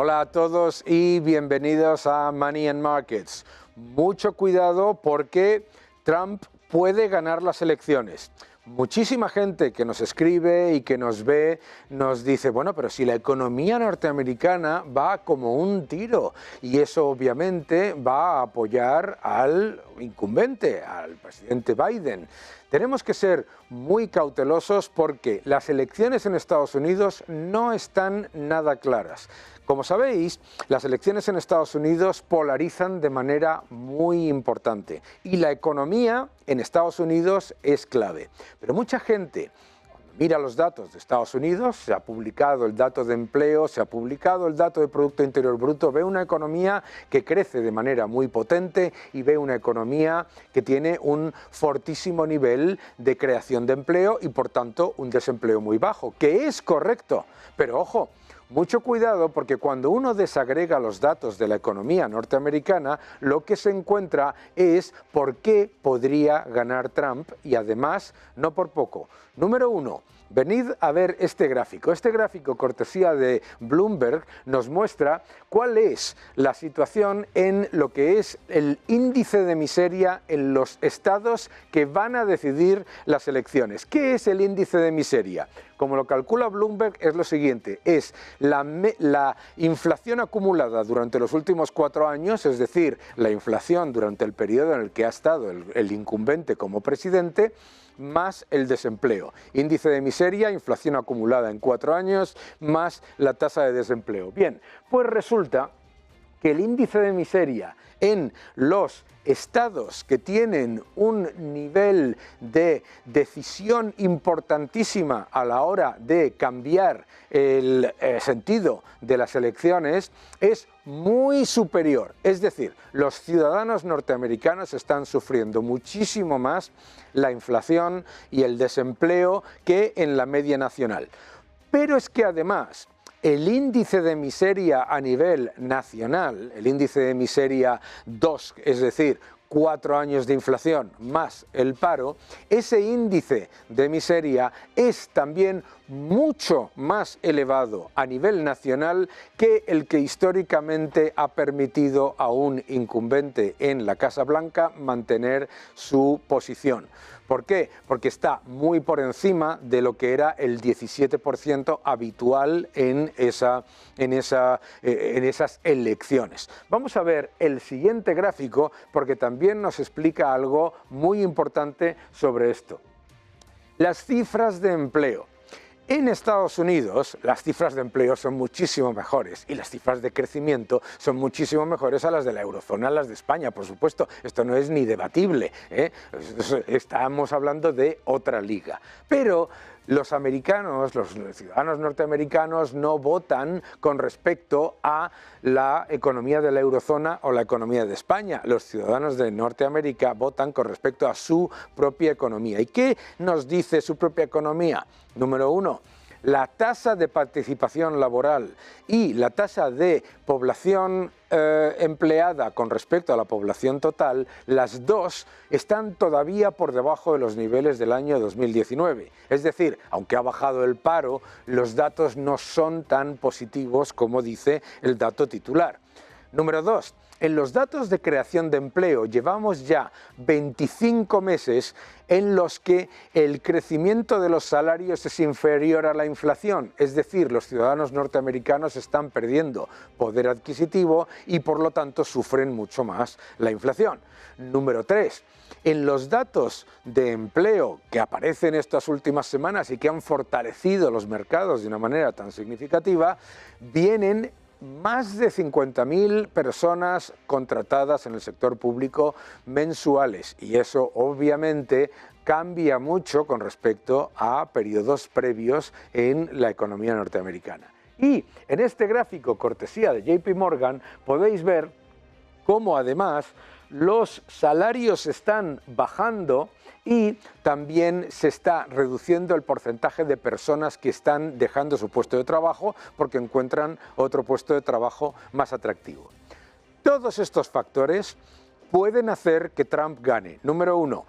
Hola a todos y bienvenidos a Money and Markets. Mucho cuidado porque Trump puede ganar las elecciones. Muchísima gente que nos escribe y que nos ve nos dice, bueno, pero si la economía norteamericana va como un tiro y eso obviamente va a apoyar al incumbente, al presidente Biden. Tenemos que ser muy cautelosos porque las elecciones en Estados Unidos no están nada claras. Como sabéis, las elecciones en Estados Unidos polarizan de manera muy importante y la economía en Estados Unidos es clave. Pero mucha gente, cuando mira los datos de Estados Unidos, se ha publicado el dato de empleo, se ha publicado el dato de Producto Interior Bruto, ve una economía que crece de manera muy potente y ve una economía que tiene un fortísimo nivel de creación de empleo y por tanto un desempleo muy bajo, que es correcto, pero ojo, mucho cuidado porque cuando uno desagrega los datos de la economía norteamericana, lo que se encuentra es por qué podría ganar Trump y además no por poco. Número uno, venid a ver este gráfico. Este gráfico, cortesía de Bloomberg, nos muestra cuál es la situación en lo que es el índice de miseria en los estados que van a decidir las elecciones. ¿Qué es el índice de miseria? Como lo calcula Bloomberg es lo siguiente, es la inflación acumulada durante los últimos 4 años, es decir, la inflación durante el periodo en el que ha estado el incumbente como presidente, más el desempleo. Índice de miseria, inflación acumulada en 4 años, más la tasa de desempleo. Bien, pues resulta que el índice de miseria en los estados que tienen un nivel de decisión importantísima a la hora de cambiar el sentido de las elecciones es muy superior. Es decir, los ciudadanos norteamericanos están sufriendo muchísimo más la inflación y el desempleo que en la media nacional. Pero es que además el índice de miseria a nivel nacional, el índice de miseria 2, es decir, 4 años de inflación más el paro, ese índice de miseria es también mucho más elevado a nivel nacional que el que históricamente ha permitido a un incumbente en la Casa Blanca mantener su posición. ¿Por qué? Porque está muy por encima de lo que era el 17% habitual en esas elecciones. Vamos a ver el siguiente gráfico porque también nos explica algo muy importante sobre esto. Las cifras de empleo. En Estados Unidos las cifras de empleo son muchísimo mejores y las cifras de crecimiento son muchísimo mejores a las de la eurozona, a las de España, por supuesto. Esto no es ni debatible, ¿eh? Estamos hablando de otra liga. Pero los americanos, los ciudadanos norteamericanos no votan con respecto a la economía de la eurozona o la economía de España. Los ciudadanos de Norteamérica votan con respecto a su propia economía. ¿Y qué nos dice su propia economía? Número uno, la tasa de participación laboral y la tasa de población empleada con respecto a la población total, las dos están todavía por debajo de los niveles del año 2019. Es decir, aunque ha bajado el paro, los datos no son tan positivos como dice el dato titular. Número 2. En los datos de creación de empleo llevamos ya 25 meses en los que el crecimiento de los salarios es inferior a la inflación, es decir, los ciudadanos norteamericanos están perdiendo poder adquisitivo y por lo tanto sufren mucho más la inflación. Número 3. En los datos de empleo que aparecen estas últimas semanas y que han fortalecido los mercados de una manera tan significativa, vienen más de 50.000 personas contratadas en el sector público mensuales y eso obviamente cambia mucho con respecto a periodos previos en la economía norteamericana. Y en este gráfico, cortesía de JP Morgan, podéis ver cómo además los salarios están bajando y también se está reduciendo el porcentaje de personas que están dejando su puesto de trabajo porque encuentran otro puesto de trabajo más atractivo. Todos estos factores pueden hacer que Trump gane. Número uno,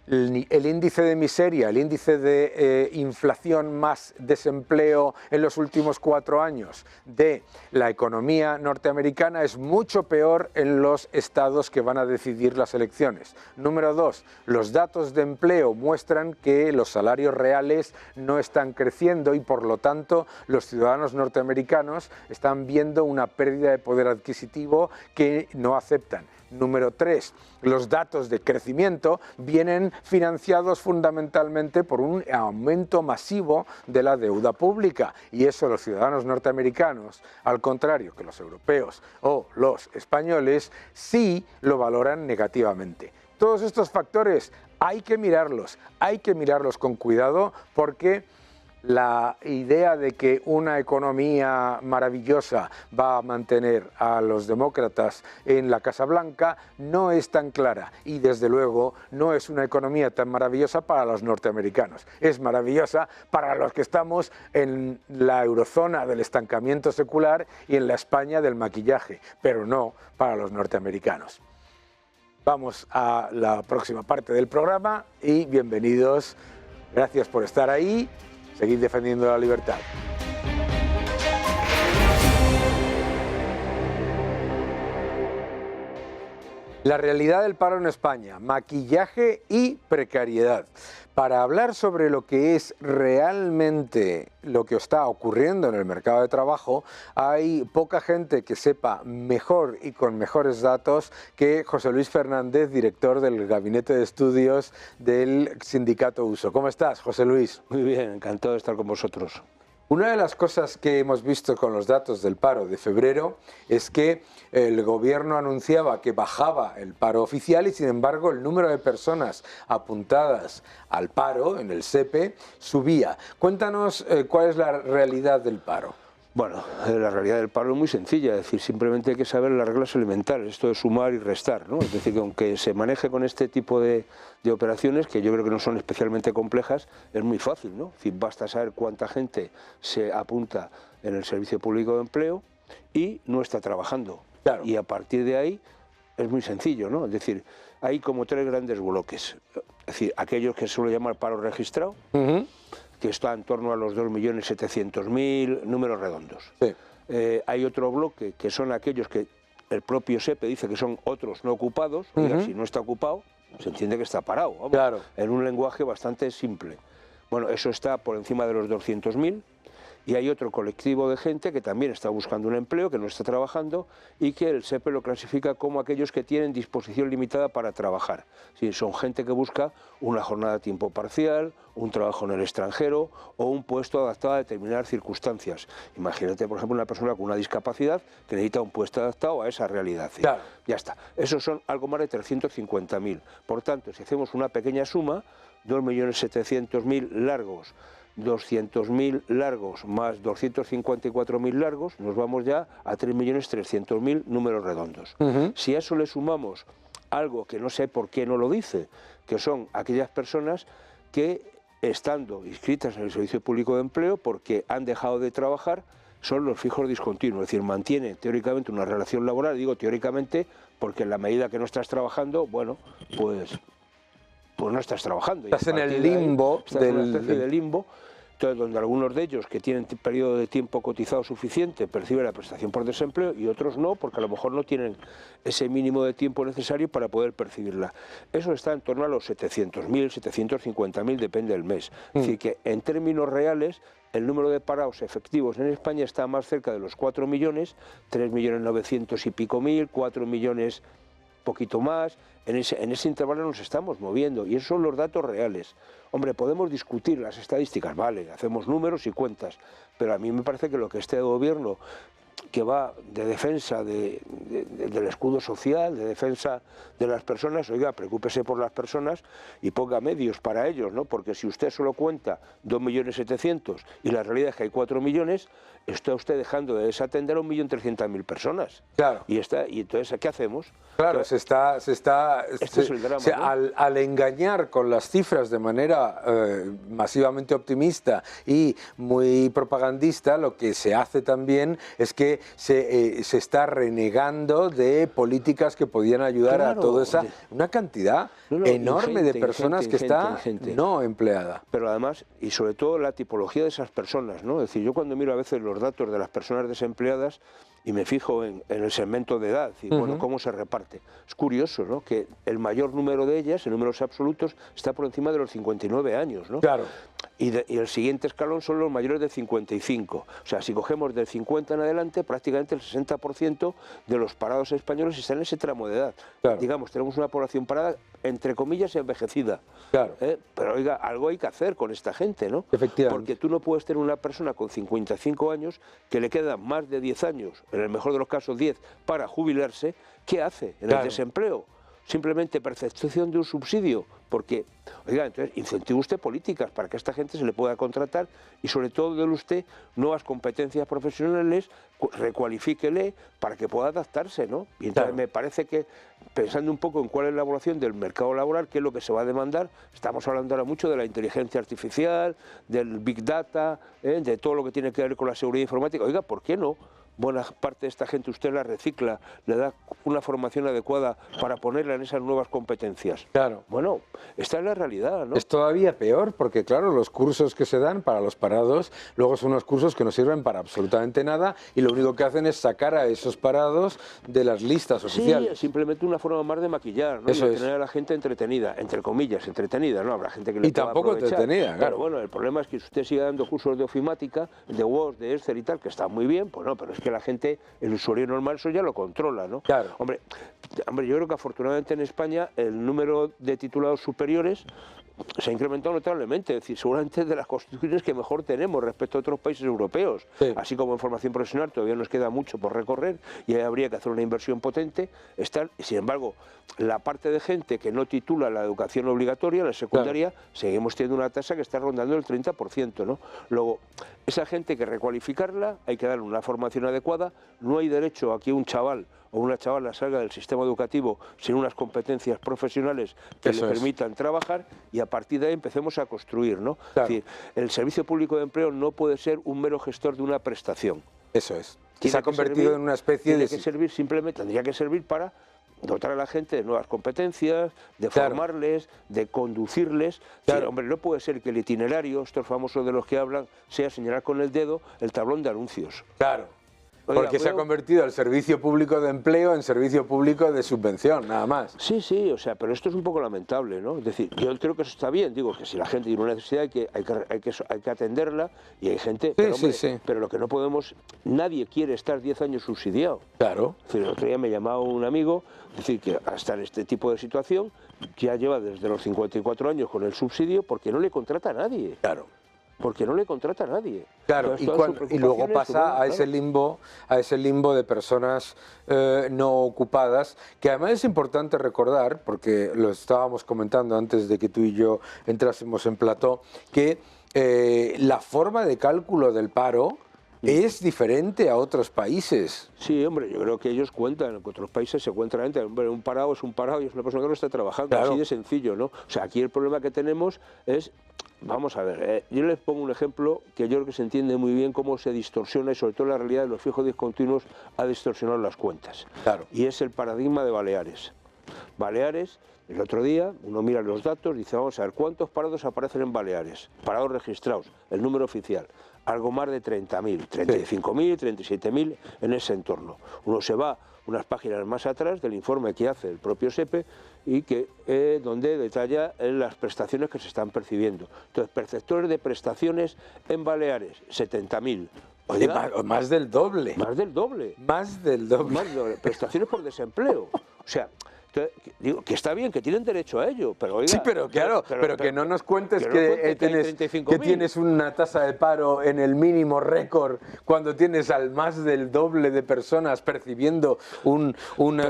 el índice de miseria, el índice de inflación más desempleo en los últimos 4 años de la economía norteamericana es mucho peor en los estados que van a decidir las elecciones. Número 2, los datos de empleo muestran que los salarios reales no están creciendo y por lo tanto los ciudadanos norteamericanos están viendo una pérdida de poder adquisitivo que no aceptan. Número 3, los datos de crecimiento vienen financiados fundamentalmente por un aumento masivo de la deuda pública y eso los ciudadanos norteamericanos, al contrario que los europeos o los españoles, sí lo valoran negativamente. Todos estos factores hay que mirarlos con cuidado porque la idea de que una economía maravillosa va a mantener a los demócratas en la Casa Blanca no es tan clara y desde luego no es una economía tan maravillosa para los norteamericanos. Es maravillosa para los que estamos en la eurozona del estancamiento secular y en la España del maquillaje, pero no para los norteamericanos. Vamos a la próxima parte del programa y bienvenidos. Gracias por estar ahí. Seguid defendiendo la libertad. La realidad del paro en España, maquillaje y precariedad. Para hablar sobre lo que es realmente lo que está ocurriendo en el mercado de trabajo, hay poca gente que sepa mejor y con mejores datos que José Luis Fernández, director del Gabinete de Estudios del Sindicato USO. ¿Cómo estás, José Luis? Muy bien, encantado de estar con vosotros. Una de las cosas que hemos visto con los datos del paro de febrero es que el gobierno anunciaba que bajaba el paro oficial y sin embargo el número de personas apuntadas al paro en el SEPE subía. Cuéntanos cuál es la realidad del paro. Bueno, la realidad del paro es muy sencilla, es decir, simplemente hay que saber las reglas elementales, esto de sumar y restar, ¿no? Es decir, que aunque se maneje con este tipo de operaciones, que yo creo que no son especialmente complejas, es muy fácil, ¿no? Es decir, basta saber cuánta gente se apunta en el Servicio Público de Empleo y no está trabajando. Claro. Y a partir de ahí es muy sencillo, ¿no? Es decir, hay como 3 grandes bloques, es decir, aquellos que se suele llamar paro registrado, que está en torno a los 2.700.000, números redondos. Sí. Hay otro bloque que son aquellos que el propio SEPE dice que son otros no ocupados. Oiga, si no está ocupado, se entiende que está parado, vamos, claro, en un lenguaje bastante simple. Bueno, eso está por encima de los 200.000. Y hay otro colectivo de gente que también está buscando un empleo, que no está trabajando y que el SEPE lo clasifica como aquellos que tienen disposición limitada para trabajar. Sí, son gente que busca una jornada a tiempo parcial, un trabajo en el extranjero o un puesto adaptado a determinadas circunstancias. Imagínate, por ejemplo, una persona con una discapacidad que necesita un puesto adaptado a esa realidad. ¿Sí? Claro. Ya está. Esos son algo más de 350.000. Por tanto, si hacemos una pequeña suma, 2.700.000 largos, 200.000 largos más 254.000 largos, nos vamos ya a 3.300.000 números redondos. Si a eso le sumamos algo que no sé por qué no lo dice, que son aquellas personas que, estando inscritas en el Servicio Público de Empleo, porque han dejado de trabajar, son los fijos discontinuos, es decir, mantienen teóricamente una relación laboral, digo teóricamente, porque en la medida que no estás trabajando, bueno, pues no estás trabajando. Estás en el limbo. Estás en una especie de limbo, entonces, donde algunos de ellos que tienen periodo de tiempo cotizado suficiente perciben la prestación por desempleo y otros no, porque a lo mejor no tienen ese mínimo de tiempo necesario para poder percibirla. Eso está en torno a los 700.000, 750.000, depende del mes. Es decir, que en términos reales, el número de parados efectivos en España está más cerca de los 4 millones, 3.900.000 y pico, 4 millones, poquito más. En ese intervalo nos estamos moviendo y esos son los datos reales. Hombre, podemos discutir las estadísticas, vale, hacemos números y cuentas, pero a mí me parece que lo que este gobierno, que va de defensa del escudo social, de defensa de las personas, oiga, preocúpese por las personas y ponga medios para ellos, ¿no? Porque si usted solo cuenta 2.700.000 y la realidad es que hay 4 millones, está usted dejando de desatender a 1.300.000 personas. Claro. Y entonces, ¿qué hacemos? Claro, Entonces, este es el drama, ¿no? al engañar con las cifras de manera masivamente optimista y muy propagandista, lo que se hace también es que que se está renegando de políticas que podían ayudar a toda esa, una cantidad enorme de personas que está no empleada. Pero además, y sobre todo la tipología de esas personas, ¿no? Es decir, yo cuando miro a veces los datos de las personas desempleadas y me fijo en el segmento de edad, y bueno, cómo se reparte. Es curioso, ¿no?, que el mayor número de ellas, en números absolutos, está por encima de los 59 años, ¿no? Claro. Y el siguiente escalón son los mayores de 55. O sea, si cogemos del 50 en adelante, prácticamente el 60% de los parados españoles están en ese tramo de edad. Claro. Digamos, tenemos una población parada, entre comillas, envejecida. Claro. Pero oiga, algo hay que hacer con esta gente, ¿no? Efectivamente. Porque tú no puedes tener una persona con 55 años que le quedan más de 10 años, en el mejor de los casos 10, para jubilarse. ¿Qué hace en el desempleo? Simplemente percepción de un subsidio, porque, oiga, entonces incentive usted políticas para que a esta gente se le pueda contratar y sobre todo déle usted nuevas competencias profesionales, recualifíquele para que pueda adaptarse, ¿no? Y entonces me parece que, pensando un poco en cuál es la evaluación del mercado laboral, qué es lo que se va a demandar, estamos hablando ahora mucho de la inteligencia artificial, del Big Data, de todo lo que tiene que ver con la seguridad informática. Oiga, ¿por qué no? Buena parte de esta gente usted la recicla, le da una formación adecuada para ponerla en esas nuevas competencias. Claro. Bueno, esta es la realidad, ¿no? Es todavía peor porque, claro, los cursos que se dan para los parados luego son unos cursos que no sirven para absolutamente nada y lo único que hacen es sacar a esos parados de las listas oficiales. Sí, simplemente una forma más de maquillar, ¿no? Eso y de tener a la gente entretenida, entre comillas, entretenida, ¿no? Habrá gente que le y tampoco entretenida, claro. Pero bueno, el problema es que si usted sigue dando cursos de ofimática, de Word, de Excel y tal, que está muy bien, pues no, pero es que la gente, el usuario normal, eso ya lo controla, ¿no? Claro. Hombre, yo creo que afortunadamente en España el número de titulados superiores se ha incrementado notablemente, es decir, seguramente es de las constituciones que mejor tenemos respecto a otros países europeos, así como en formación profesional todavía nos queda mucho por recorrer y ahí habría que hacer una inversión potente. Sin embargo, la parte de gente que no titula la educación obligatoria, la secundaria, seguimos teniendo una tasa que está rondando el 30%, ¿no? Luego, esa gente hay que recualificarla, hay que darle una formación adecuada, no hay derecho a que un chaval o una chavala salga del sistema educativo sin unas competencias profesionales que le permitan trabajar y a partir de ahí empecemos a construir, ¿no? Claro. Es decir, el Servicio Público de Empleo no puede ser un mero gestor de una prestación. Eso es. Se ha convertido en una especie de... Tendría que servir para dotar a la gente de nuevas competencias, de formarles, de conducirles. Sí, hombre, no puede ser que el itinerario, estos famosos de los que hablan, sea señalar con el dedo el tablón de anuncios. Claro. Porque se ha convertido el servicio público de empleo en servicio público de subvención, nada más. Sí, o sea, pero esto es un poco lamentable, ¿no? Es decir, yo creo que eso está bien, digo que si la gente tiene una necesidad hay que atenderla y hay gente, pero lo que no podemos, nadie quiere estar 10 años subsidiado. Claro. Es decir, el otro día me llamaba un amigo, decir que hasta en este tipo de situación ya lleva desde los 54 años con el subsidio porque no le contrata a nadie. Claro. Porque no le contrata a nadie. Claro, y luego pasa a ese limbo de personas no ocupadas, que además es importante recordar, porque lo estábamos comentando antes de que tú y yo entrásemos en plató, que la forma de cálculo del paro es diferente a otros países. Sí, hombre, yo creo que ellos cuentan, en otros países se cuentan, hombre, un parado es un parado y es una persona que no está trabajando, así de sencillo, ¿no? O sea, aquí el problema que tenemos es, vamos a ver, yo les pongo un ejemplo que yo creo que se entiende muy bien cómo se distorsiona y sobre todo la realidad de los fijos discontinuos ha distorsionado las cuentas. Claro. Y es el paradigma de Baleares. Baleares, el otro día, uno mira los datos, dice, vamos a ver, ¿cuántos parados aparecen en Baleares? Parados registrados, el número oficial. Algo más de 30.000, 35.000, 37.000 en ese entorno. Uno se va unas páginas más atrás del informe que hace el propio SEPE y que donde detalla las prestaciones que se están percibiendo. Entonces, perceptores de prestaciones en Baleares, 70.000. Más del doble. Más del doble. Más del doble. Más del doble. Prestaciones por desempleo. O sea, digo que está bien, que tienen derecho a ello, pero oiga... Sí, pero claro, pero que no nos cuentes que tienes una tasa de paro en el mínimo récord cuando tienes al más del doble de personas percibiendo un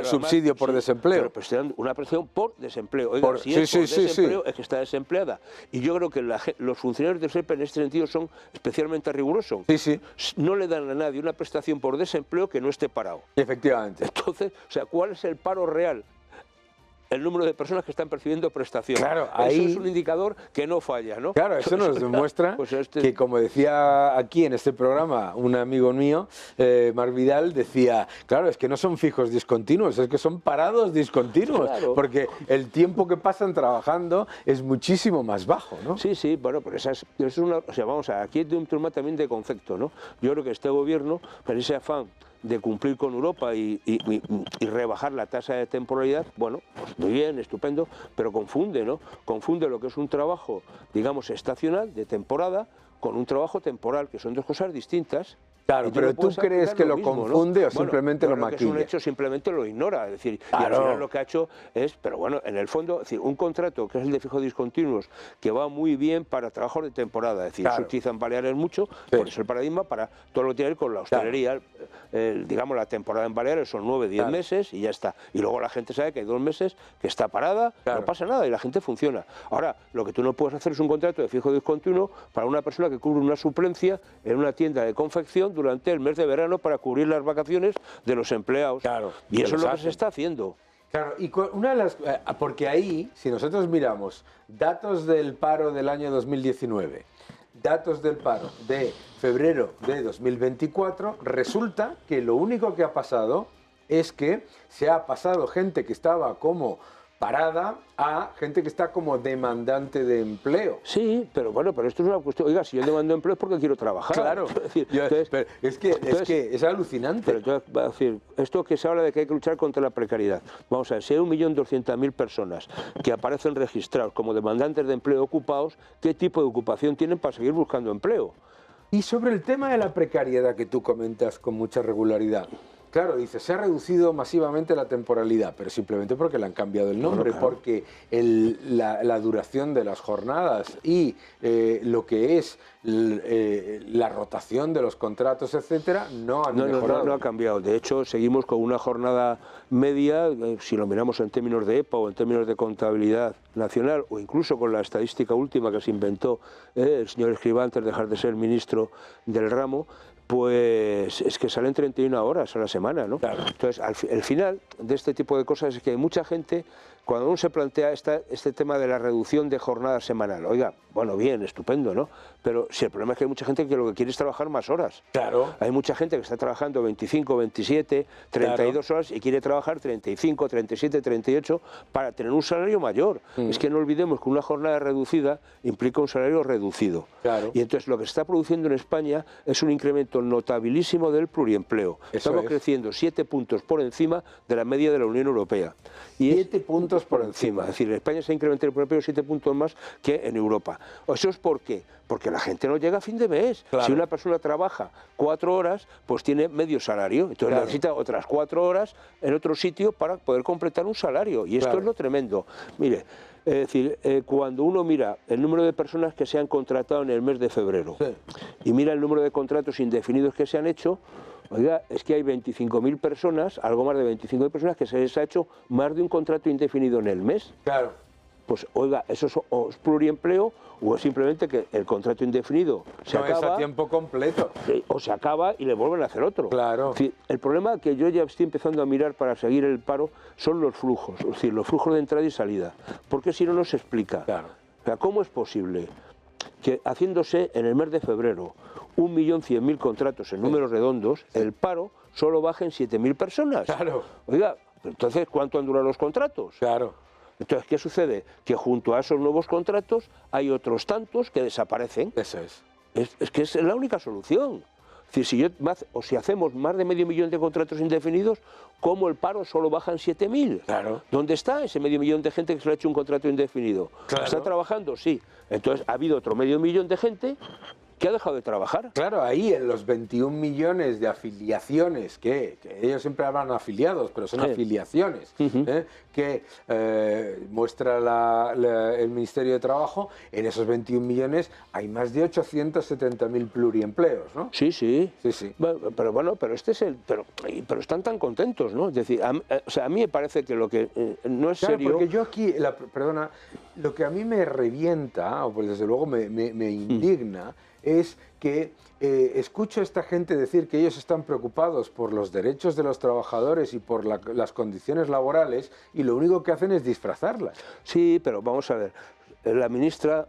subsidio por desempleo. Pero te dan una prestación por desempleo. Oiga, si es por desempleo es que está desempleada. Y yo creo que los funcionarios del SEPE en este sentido son especialmente rigurosos. Sí. No le dan a nadie una prestación por desempleo que no esté parado. Efectivamente. Entonces, o sea, ¿cuál es el paro real? el número de personas que están percibiendo prestación. Claro, eso ahí es un indicador que no falla, ¿no? Claro, eso nos demuestra pues que, como decía aquí en este programa un amigo mío, Marc Vidal, decía, claro, es que no son fijos discontinuos, es que son parados discontinuos, claro, porque el tiempo que pasan trabajando es muchísimo más bajo, ¿no? Sí, sí, bueno, pero eso es una... O sea, vamos a... Aquí hay un tema también de concepto, ¿no? Yo creo que este gobierno, por ese afán de cumplir con Europa y rebajar la tasa de temporalidad, bueno, pues muy bien, estupendo, pero confunde, ¿no? Confunde lo que es un trabajo, digamos, estacional, de temporada, con un trabajo temporal, que son dos cosas distintas. Claro, pero ¿tú crees que lo confunde o simplemente lo maquilla? Que es un hecho, simplemente lo ignora, es decir, claro. Y al final lo que ha hecho es, pero bueno, en el fondo, es decir, un contrato que es el de fijos discontinuos, que va muy bien para trabajos de temporada, es decir, se utiliza en Baleares mucho, por eso el paradigma, para todo lo que tiene que ver con la hostelería, digamos, la temporada en Baleares son 9, 10 meses y ya está. Y luego la gente sabe que hay 2 meses que está parada, no pasa nada y la gente funciona. Ahora, lo que tú no puedes hacer es un contrato de fijo discontinuo para una persona que cubre una suplencia en una tienda de confección durante el mes de verano para cubrir las vacaciones de los empleados. Claro, y eso es lo que se está haciendo. Claro, y una de las, porque ahí, si nosotros miramos datos del paro del año 2019, datos del paro de febrero de 2024, resulta que lo único que ha pasado es que se ha pasado gente que estaba como parada a gente que está como demandante de empleo. Sí, pero bueno, pero esto es una cuestión. Oiga, si yo demando empleo es porque quiero trabajar. Claro, es que es alucinante. Pero entonces, va a decir, esto que se habla de que hay que luchar contra la precariedad. Vamos a ver, si hay 1.200.000 personas que aparecen registrados como demandantes de empleo ocupados, ¿qué tipo de ocupación tienen para seguir buscando empleo? Y sobre el tema de la precariedad que tú comentas con mucha regularidad. Claro, dice, se ha reducido masivamente la temporalidad, pero simplemente porque le han cambiado el nombre, porque la duración de las jornadas y lo que es la rotación de los contratos, etcétera, no han mejorado. No ha cambiado. De hecho, seguimos con una jornada media, si lo miramos en términos de EPA o en términos de contabilidad nacional, o incluso con la estadística última que se inventó el señor Escrivá antes de dejar de ser ministro del ramo, pues es que salen 31 horas a la semana, ¿no? Claro. Entonces, el final de este tipo de cosas es que hay mucha gente, cuando uno se plantea este tema de la reducción de jornada semanal, oiga, bueno, bien, estupendo, ¿no? Pero si el problema es que hay mucha gente que lo que quiere es trabajar más horas. Claro. Hay mucha gente que está trabajando 25, 27, 32 horas y quiere trabajar 35, 37, 38 para tener un salario mayor. Es que no olvidemos que una jornada reducida implica un salario reducido. Claro. Y entonces lo que se está produciendo en España es un incremento notabilísimo del pluriempleo. Estamos creciendo 7 puntos por encima de la media de la Unión Europea. Y 7 puntos por encima. Es decir, en España se ha incrementado el pluriempleo 7 puntos más que en Europa. ¿Eso es por qué? Porque la gente no llega a fin de mes. Claro. Si una persona trabaja 4 horas, pues tiene medio salario. Entonces necesita otras 4 horas en otro sitio para poder completar un salario. Y esto es lo tremendo. Mire, es decir, cuando uno mira el número de personas que se han contratado en el mes de febrero y mira el número de contratos indefinidos que se han hecho, oiga, es que hay 25.000 personas, algo más de 25.000 personas que se les ha hecho más de un contrato indefinido en el mes. Claro. Pues oiga, eso es pluriempleo o es simplemente que el contrato indefinido se acaba. Es a tiempo completo. O se acaba y le vuelven a hacer otro. Claro. Es decir, el problema que yo ya estoy empezando a mirar para seguir el paro son los flujos, es decir, los flujos de entrada y salida. Porque si no, no se explica. Claro. O sea, ¿cómo es posible que haciéndose en el mes de febrero 1.100.000 contratos en números redondos, el paro solo baje en 7.000 personas? Claro. Oiga, entonces, ¿cuánto han durado los contratos? Claro. Entonces, ¿qué sucede? Que junto a esos nuevos contratos hay otros tantos que desaparecen. Eso es. Es que es la única solución. Es decir, si hacemos más de 500.000 de contratos indefinidos, ¿cómo el paro solo baja en 7.000? Claro. ¿Dónde está ese 500.000 de gente que se le ha hecho un contrato indefinido? Claro. ¿Está trabajando? Sí. Entonces, ha habido otro 500.000 de gente que ha dejado de trabajar. Claro, ahí en los 21 millones de afiliaciones, que ellos siempre hablan afiliados, pero son afiliaciones, que muestra el Ministerio de Trabajo, en esos 21 millones hay más de 870.000 pluriempleos, ¿no? Sí, sí. Sí, sí. Pero bueno, pero este es pero están tan contentos, ¿no? Es decir, o sea, a mí me parece que lo que no es serio. Porque yo aquí, perdona, Lo que a mí me revienta, o pues desde luego me indigna, es que escucho a esta gente decir que ellos están preocupados por los derechos de los trabajadores y por las condiciones laborales, y lo único que hacen es disfrazarlas. Sí, pero vamos a ver, la ministra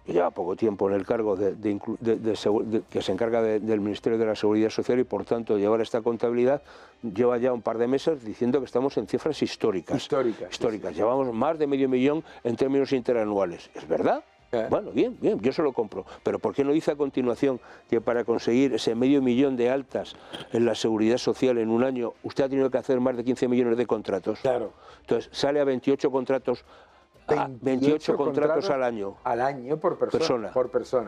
lleva poco tiempo en el cargo que se encarga del Ministerio de la Seguridad Social y por tanto llevar esta contabilidad, lleva ya un par de meses diciendo que estamos en cifras históricas. Históricas. Llevamos más de medio millón en términos interanuales. ¿Es verdad? Bueno, bien, yo se lo compro. Pero ¿por qué no dice a continuación que para conseguir ese medio millón de altas en la seguridad social en un año, usted ha tenido que hacer más de 15 millones de contratos? Claro. Entonces sale a 28 contratos. 28 contratos al año. Al año por persona.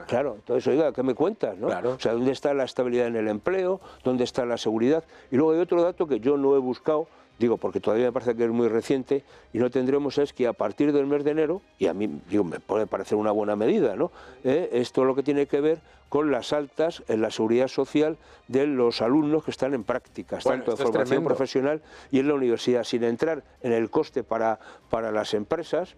Claro, entonces, oiga, ¿qué me cuentas? ¿No? Claro. O sea, ¿dónde está la estabilidad en el empleo? ¿Dónde está la seguridad? Y luego hay otro dato que yo no he buscado, digo, porque todavía me parece que es muy reciente, y no tendremos, es que a partir del mes de enero, y a mí digo, me puede parecer una buena medida, ¿no? Es todo lo que tiene que ver con las altas en la seguridad social de los alumnos que están en prácticas, tanto en formación profesional y en la universidad, sin entrar en el coste para las empresas,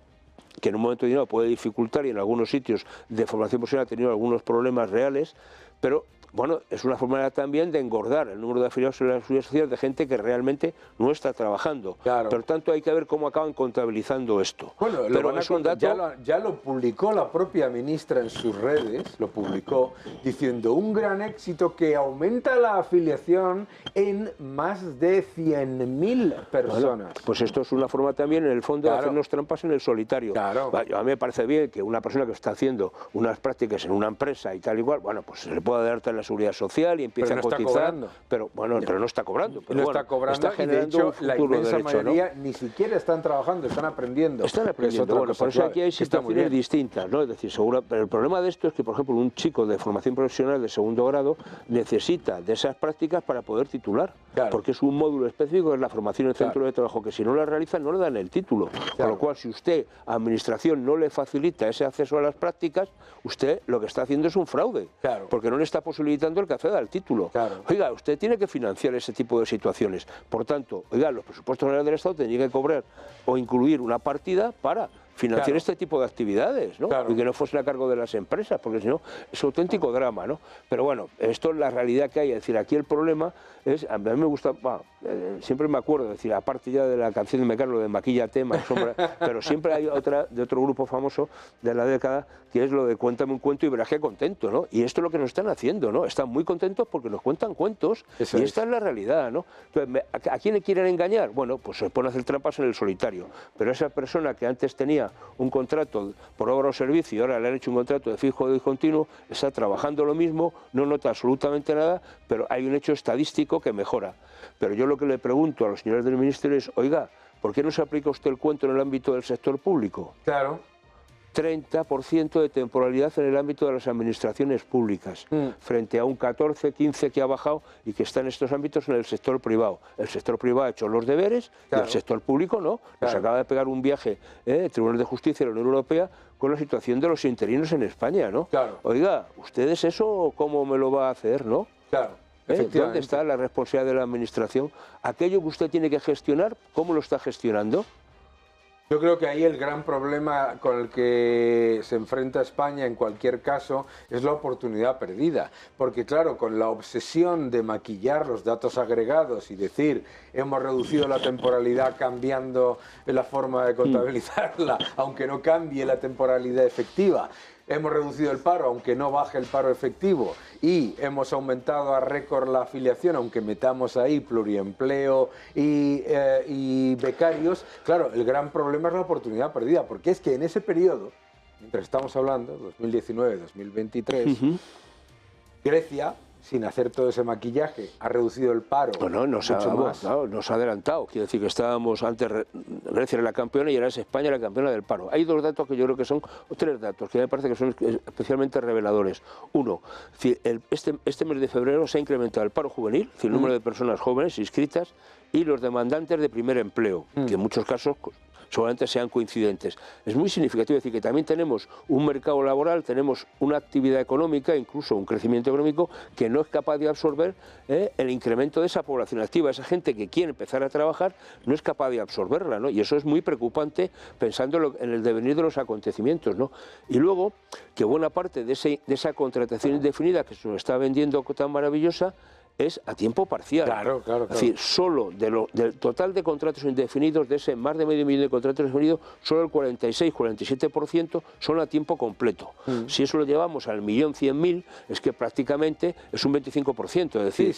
que en un momento determinado puede dificultar, y en algunos sitios de formación profesional ha tenido algunos problemas reales, pero bueno, es una forma también de engordar el número de afiliados en la seguridad social de gente que realmente no está trabajando. Claro. Por tanto, hay que ver cómo acaban contabilizando esto. Bueno, pero es un dato... ya lo publicó la propia ministra en sus redes, lo publicó diciendo un gran éxito que aumenta la afiliación en más de 100.000 personas. Bueno, pues esto es una forma también, en el fondo, de hacernos trampas en el solitario. Claro. A mí me parece bien que una persona que está haciendo unas prácticas en una empresa y tal igual, bueno, pues se le puede dar alta en la seguridad social y empieza a cotizar, pero bueno, pero no está cobrando. Pero no bueno, está cobrando, está y de hecho la inmensa mayoría, ¿no?, ni siquiera están trabajando, están aprendiendo. Están aprendiendo, bueno, por eso aquí hay situaciones distintas, ¿no? Es decir, pero el problema de esto es que, por ejemplo, un chico de formación profesional de segundo grado necesita de esas prácticas para poder titular, porque es un módulo específico, es la formación en el centro de trabajo, que si no la realiza no le dan el título. Con lo cual, si usted, administración, no le facilita ese acceso a las prácticas, usted lo que está haciendo es un fraude, porque no le está posibilitando el que acceda al título. Oiga, usted tiene que financiar ese tipo de situaciones. Por tanto, oiga, los presupuestos generales del Estado tendrían que cobrar o incluir una partida para financiar este tipo de actividades, ¿no? Y que no fuesen a cargo de las empresas, porque si no es un auténtico drama, ¿no? Pero bueno, esto es la realidad que hay. Es decir, aquí el problema es, a mí me gusta, siempre me acuerdo, es decir, aparte ya de la canción de Mecano, de Maquíllate, Sombra, pero siempre hay otra de otro grupo famoso de la década, que es lo de Cuéntame un cuento y verás qué contento, ¿no? Y esto es lo que nos están haciendo, ¿no? Están muy contentos porque nos cuentan cuentos, y esta es la realidad, ¿no? Entonces, ¿a quién le quieren engañar? Bueno, pues se pone a hacer trampas en el solitario, pero esa persona que antes tenía un contrato por obra o servicio y ahora le han hecho un contrato de fijo y continuo, está trabajando lo mismo, no nota absolutamente nada, pero hay un hecho estadístico que mejora. Pero yo lo que le pregunto a los señores del Ministerio es, oiga, ¿por qué no se aplica usted el cuento en el ámbito del sector público? Claro. 30% de temporalidad en el ámbito de las administraciones públicas, frente a un 14, 15 que ha bajado y que está en estos ámbitos en el sector privado. El sector privado ha hecho los deberes y el sector público no. Nos acaba de pegar un viaje el Tribunal de Justicia de la Unión Europea con la situación de los interinos en España, ¿no? Oiga, ¿ustedes eso cómo me lo va a hacer, no? ¿Dónde está la responsabilidad de la Administración? Aquello que usted tiene que gestionar, ¿cómo lo está gestionando? Yo creo que ahí el gran problema con el que se enfrenta España en cualquier caso es la oportunidad perdida, porque claro, con la obsesión de maquillar los datos agregados y decir hemos reducido la temporalidad cambiando la forma de contabilizarla, aunque no cambie la temporalidad efectiva, hemos reducido el paro, aunque no baje el paro efectivo, y hemos aumentado a récord la afiliación, aunque metamos ahí pluriempleo y becarios. Claro, el gran problema es la oportunidad perdida, porque es que en ese periodo, mientras estamos hablando, 2019-2023, Grecia, sin hacer todo ese maquillaje, ha reducido el paro. Bueno, nos ha adelantado. Quiero decir que estábamos antes, Grecia era la campeona y ahora es España la campeona del paro. Hay dos datos que yo creo que son, o tres datos, que me parece que son especialmente reveladores. Uno, este mes de febrero se ha incrementado el paro juvenil, es decir, el número de personas jóvenes inscritas, y los demandantes de primer empleo, que en muchos casos seguramente sean coincidentes. Es muy significativo decir que también tenemos un mercado laboral, tenemos una actividad económica, incluso un crecimiento económico que no es capaz de absorber el incremento de esa población activa. Esa gente que quiere empezar a trabajar no es capaz de absorberla, ¿no? Y eso es muy preocupante pensando en el devenir de los acontecimientos, ¿no? Y luego, que buena parte de esa contratación indefinida que se nos está vendiendo tan maravillosa es a tiempo parcial. Claro. Es decir, solo del total de contratos indefinidos, de ese más de medio millón de contratos indefinidos, solo el 46-47% son a tiempo completo. Si eso lo llevamos al 1.100.000, es que prácticamente es un 25%. Es decir,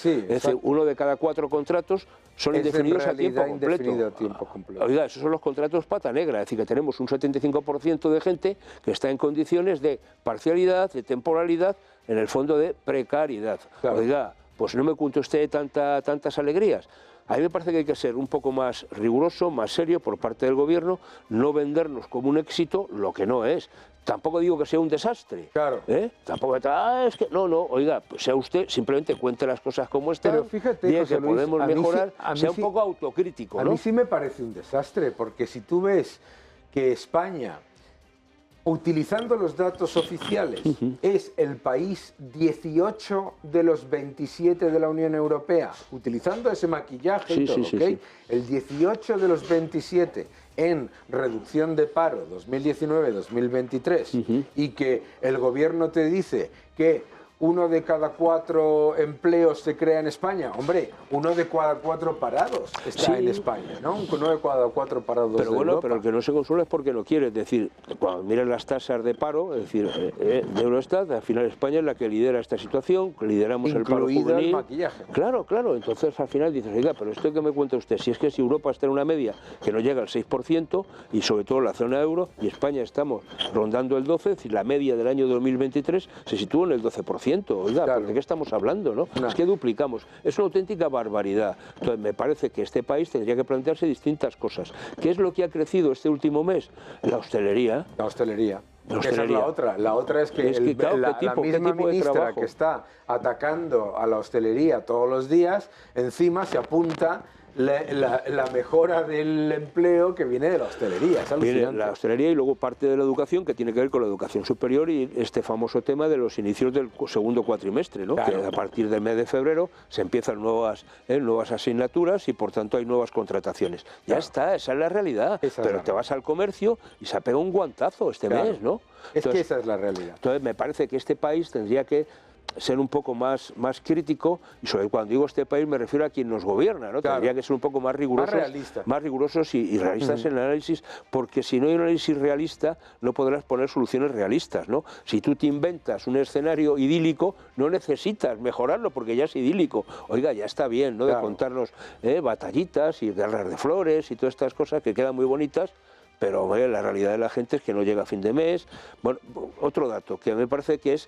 uno de cada 4 contratos son indefinidos a tiempo completo. Oiga, esos son los contratos pata negra. Es decir, que tenemos un 75% de gente que está en condiciones de parcialidad, de temporalidad, en el fondo de precariedad. Claro. Oiga, pues no me cuente usted tantas alegrías. A mí me parece que hay que ser un poco más riguroso, más serio por parte del gobierno, no vendernos como un éxito lo que no es. Tampoco digo que sea un desastre. Claro. Tampoco es que no, oiga, pues sea usted, simplemente cuente las cosas como están. Pero fíjate, diga José que Luis, podemos mejorar, sea un poco autocrítico, ¿no? A mí sí me parece un desastre, porque si tú ves que España, utilizando los datos oficiales, es el país 18 de los 27 de la Unión Europea, utilizando ese maquillaje y todo, ¿ok? El 18 de los 27 en reducción de paro 2019-2023 y que el gobierno te dice que 1 de cada 4 empleos se crea en España. Hombre, 1 de cada 4 parados está en España, ¿no? 1 de cada 4 parados pero de bueno, Europa. Pero el que no se consuela es porque no quiere. Es decir, cuando miran las tasas de paro, es decir, de Eurostat, al final España es la que lidera esta situación, que lideramos el paro juvenil. El maquillaje. Claro. Entonces al final dices, oiga, pero esto que me cuenta usted, si es que si Europa está en una media que no llega al 6%, y sobre todo la zona euro, y España estamos rondando el 12%, es decir, la media del año 2023 se sitúa en el 12%. Oiga, ¿de qué estamos hablando, no? Es que duplicamos. Es una auténtica barbaridad. Entonces, me parece que este país tendría que plantearse distintas cosas. ¿Qué es lo que ha crecido este último mes? La hostelería. La hostelería. Esa es la otra. La otra es que, la misma ministra que está atacando a la hostelería todos los días, encima se apunta la mejora del empleo que viene de la hostelería. Viene la hostelería y luego parte de la educación que tiene que ver con la educación superior y este famoso tema de los inicios del segundo cuatrimestre, ¿no? Claro. Que a partir del mes de febrero se empiezan nuevas asignaturas y por tanto hay nuevas contrataciones. Ya está, esa es la realidad. Pero te vas al comercio y se ha pegado un guantazo este mes, ¿no? Entonces, que esa es la realidad. Entonces me parece que este país tendría que ser un poco más crítico, y sobre cuando digo este país me refiero a quien nos gobierna, ¿no? Tendría que ser un poco más rigurosos y realistas en el análisis, porque si no hay un análisis realista no podrás poner soluciones realistas, ¿no? Si tú te inventas un escenario idílico, no necesitas mejorarlo porque ya es idílico. Oiga, ya está bien, ¿no? De contarnos batallitas y guerras de flores y todas estas cosas que quedan muy bonitas, pero la realidad de la gente es que no llega a fin de mes. Bueno, otro dato que me parece que es,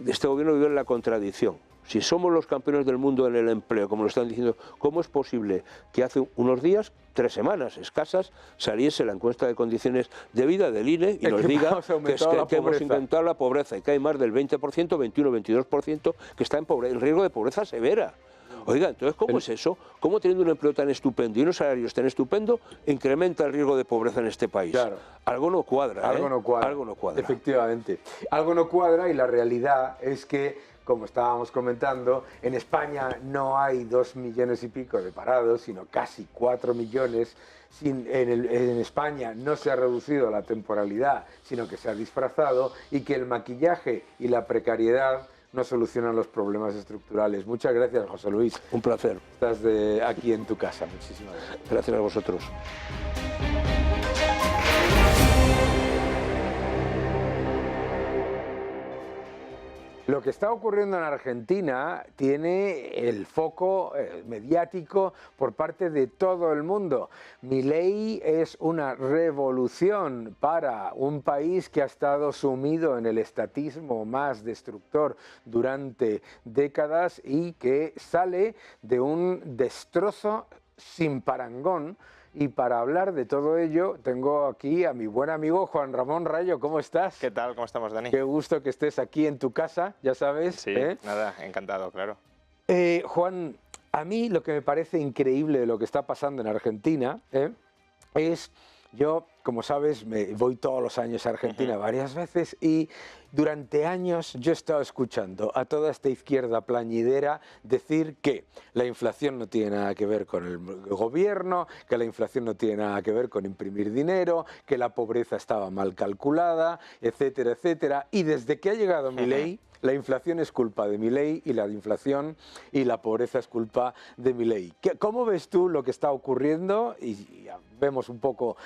este gobierno vive en la contradicción. Si somos los campeones del mundo en el empleo, como lo están diciendo, ¿cómo es posible que hace unos días, 3 semanas escasas, saliese la encuesta de condiciones de vida del INE y nos diga que hemos incrementado la pobreza y que hay más del 20%, 21, 22% que está en riesgo de pobreza severa? Oiga, entonces, ¿cómo es eso? ¿Cómo teniendo un empleo tan estupendo y unos salarios tan estupendos incrementa el riesgo de pobreza en este país? Claro. Algo no cuadra, Algo no cuadra. Efectivamente. Algo no cuadra y la realidad es que, como estábamos comentando, en España no hay 2 millones y pico de parados, sino casi 4 millones. En España no se ha reducido la temporalidad, sino que se ha disfrazado, y que el maquillaje y la precariedad no solucionan los problemas estructurales. Muchas gracias, José Luis. Un placer. Estás aquí en tu casa. Muchísimas gracias. Gracias a vosotros. Lo que está ocurriendo en Argentina tiene el foco mediático por parte de todo el mundo. Milei es una revolución para un país que ha estado sumido en el estatismo más destructor durante décadas y que sale de un destrozo sin parangón. Y para hablar de todo ello, tengo aquí a mi buen amigo Juan Ramón Rayo. ¿Cómo estás? ¿Qué tal? ¿Cómo estamos, Dani? Qué gusto que estés aquí en tu casa, ya sabes. Sí, nada, encantado, claro. Juan, A mí lo que me parece increíble de lo que está pasando en Argentina es, yo, como sabes, me voy todos los años a Argentina varias veces y durante años yo he estado escuchando a toda esta izquierda plañidera decir que la inflación no tiene nada que ver con el gobierno, que la inflación no tiene nada que ver con imprimir dinero, que la pobreza estaba mal calculada, etcétera, etcétera. Y desde que ha llegado Milei, la inflación es culpa de Milei y la inflación y la pobreza es culpa de Milei. ¿Cómo ves tú lo que está ocurriendo? Y vemos un poco,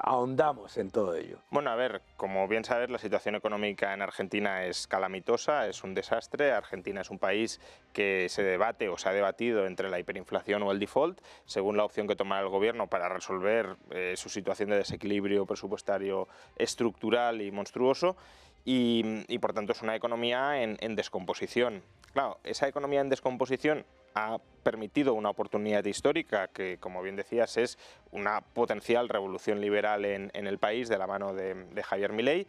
ahondamos en todo ello. Bueno, a ver, como bien sabes, la situación económica en Argentina es calamitosa, es un desastre. Argentina es un país que se debate o se ha debatido entre la hiperinflación o el default, según la opción que tomará el gobierno para resolver su situación de desequilibrio presupuestario estructural y monstruoso. Y por tanto es una economía en descomposición. Claro, esa economía en descomposición ha permitido una oportunidad histórica que, como bien decías, es una potencial revolución liberal en el país de la mano de Javier Milei.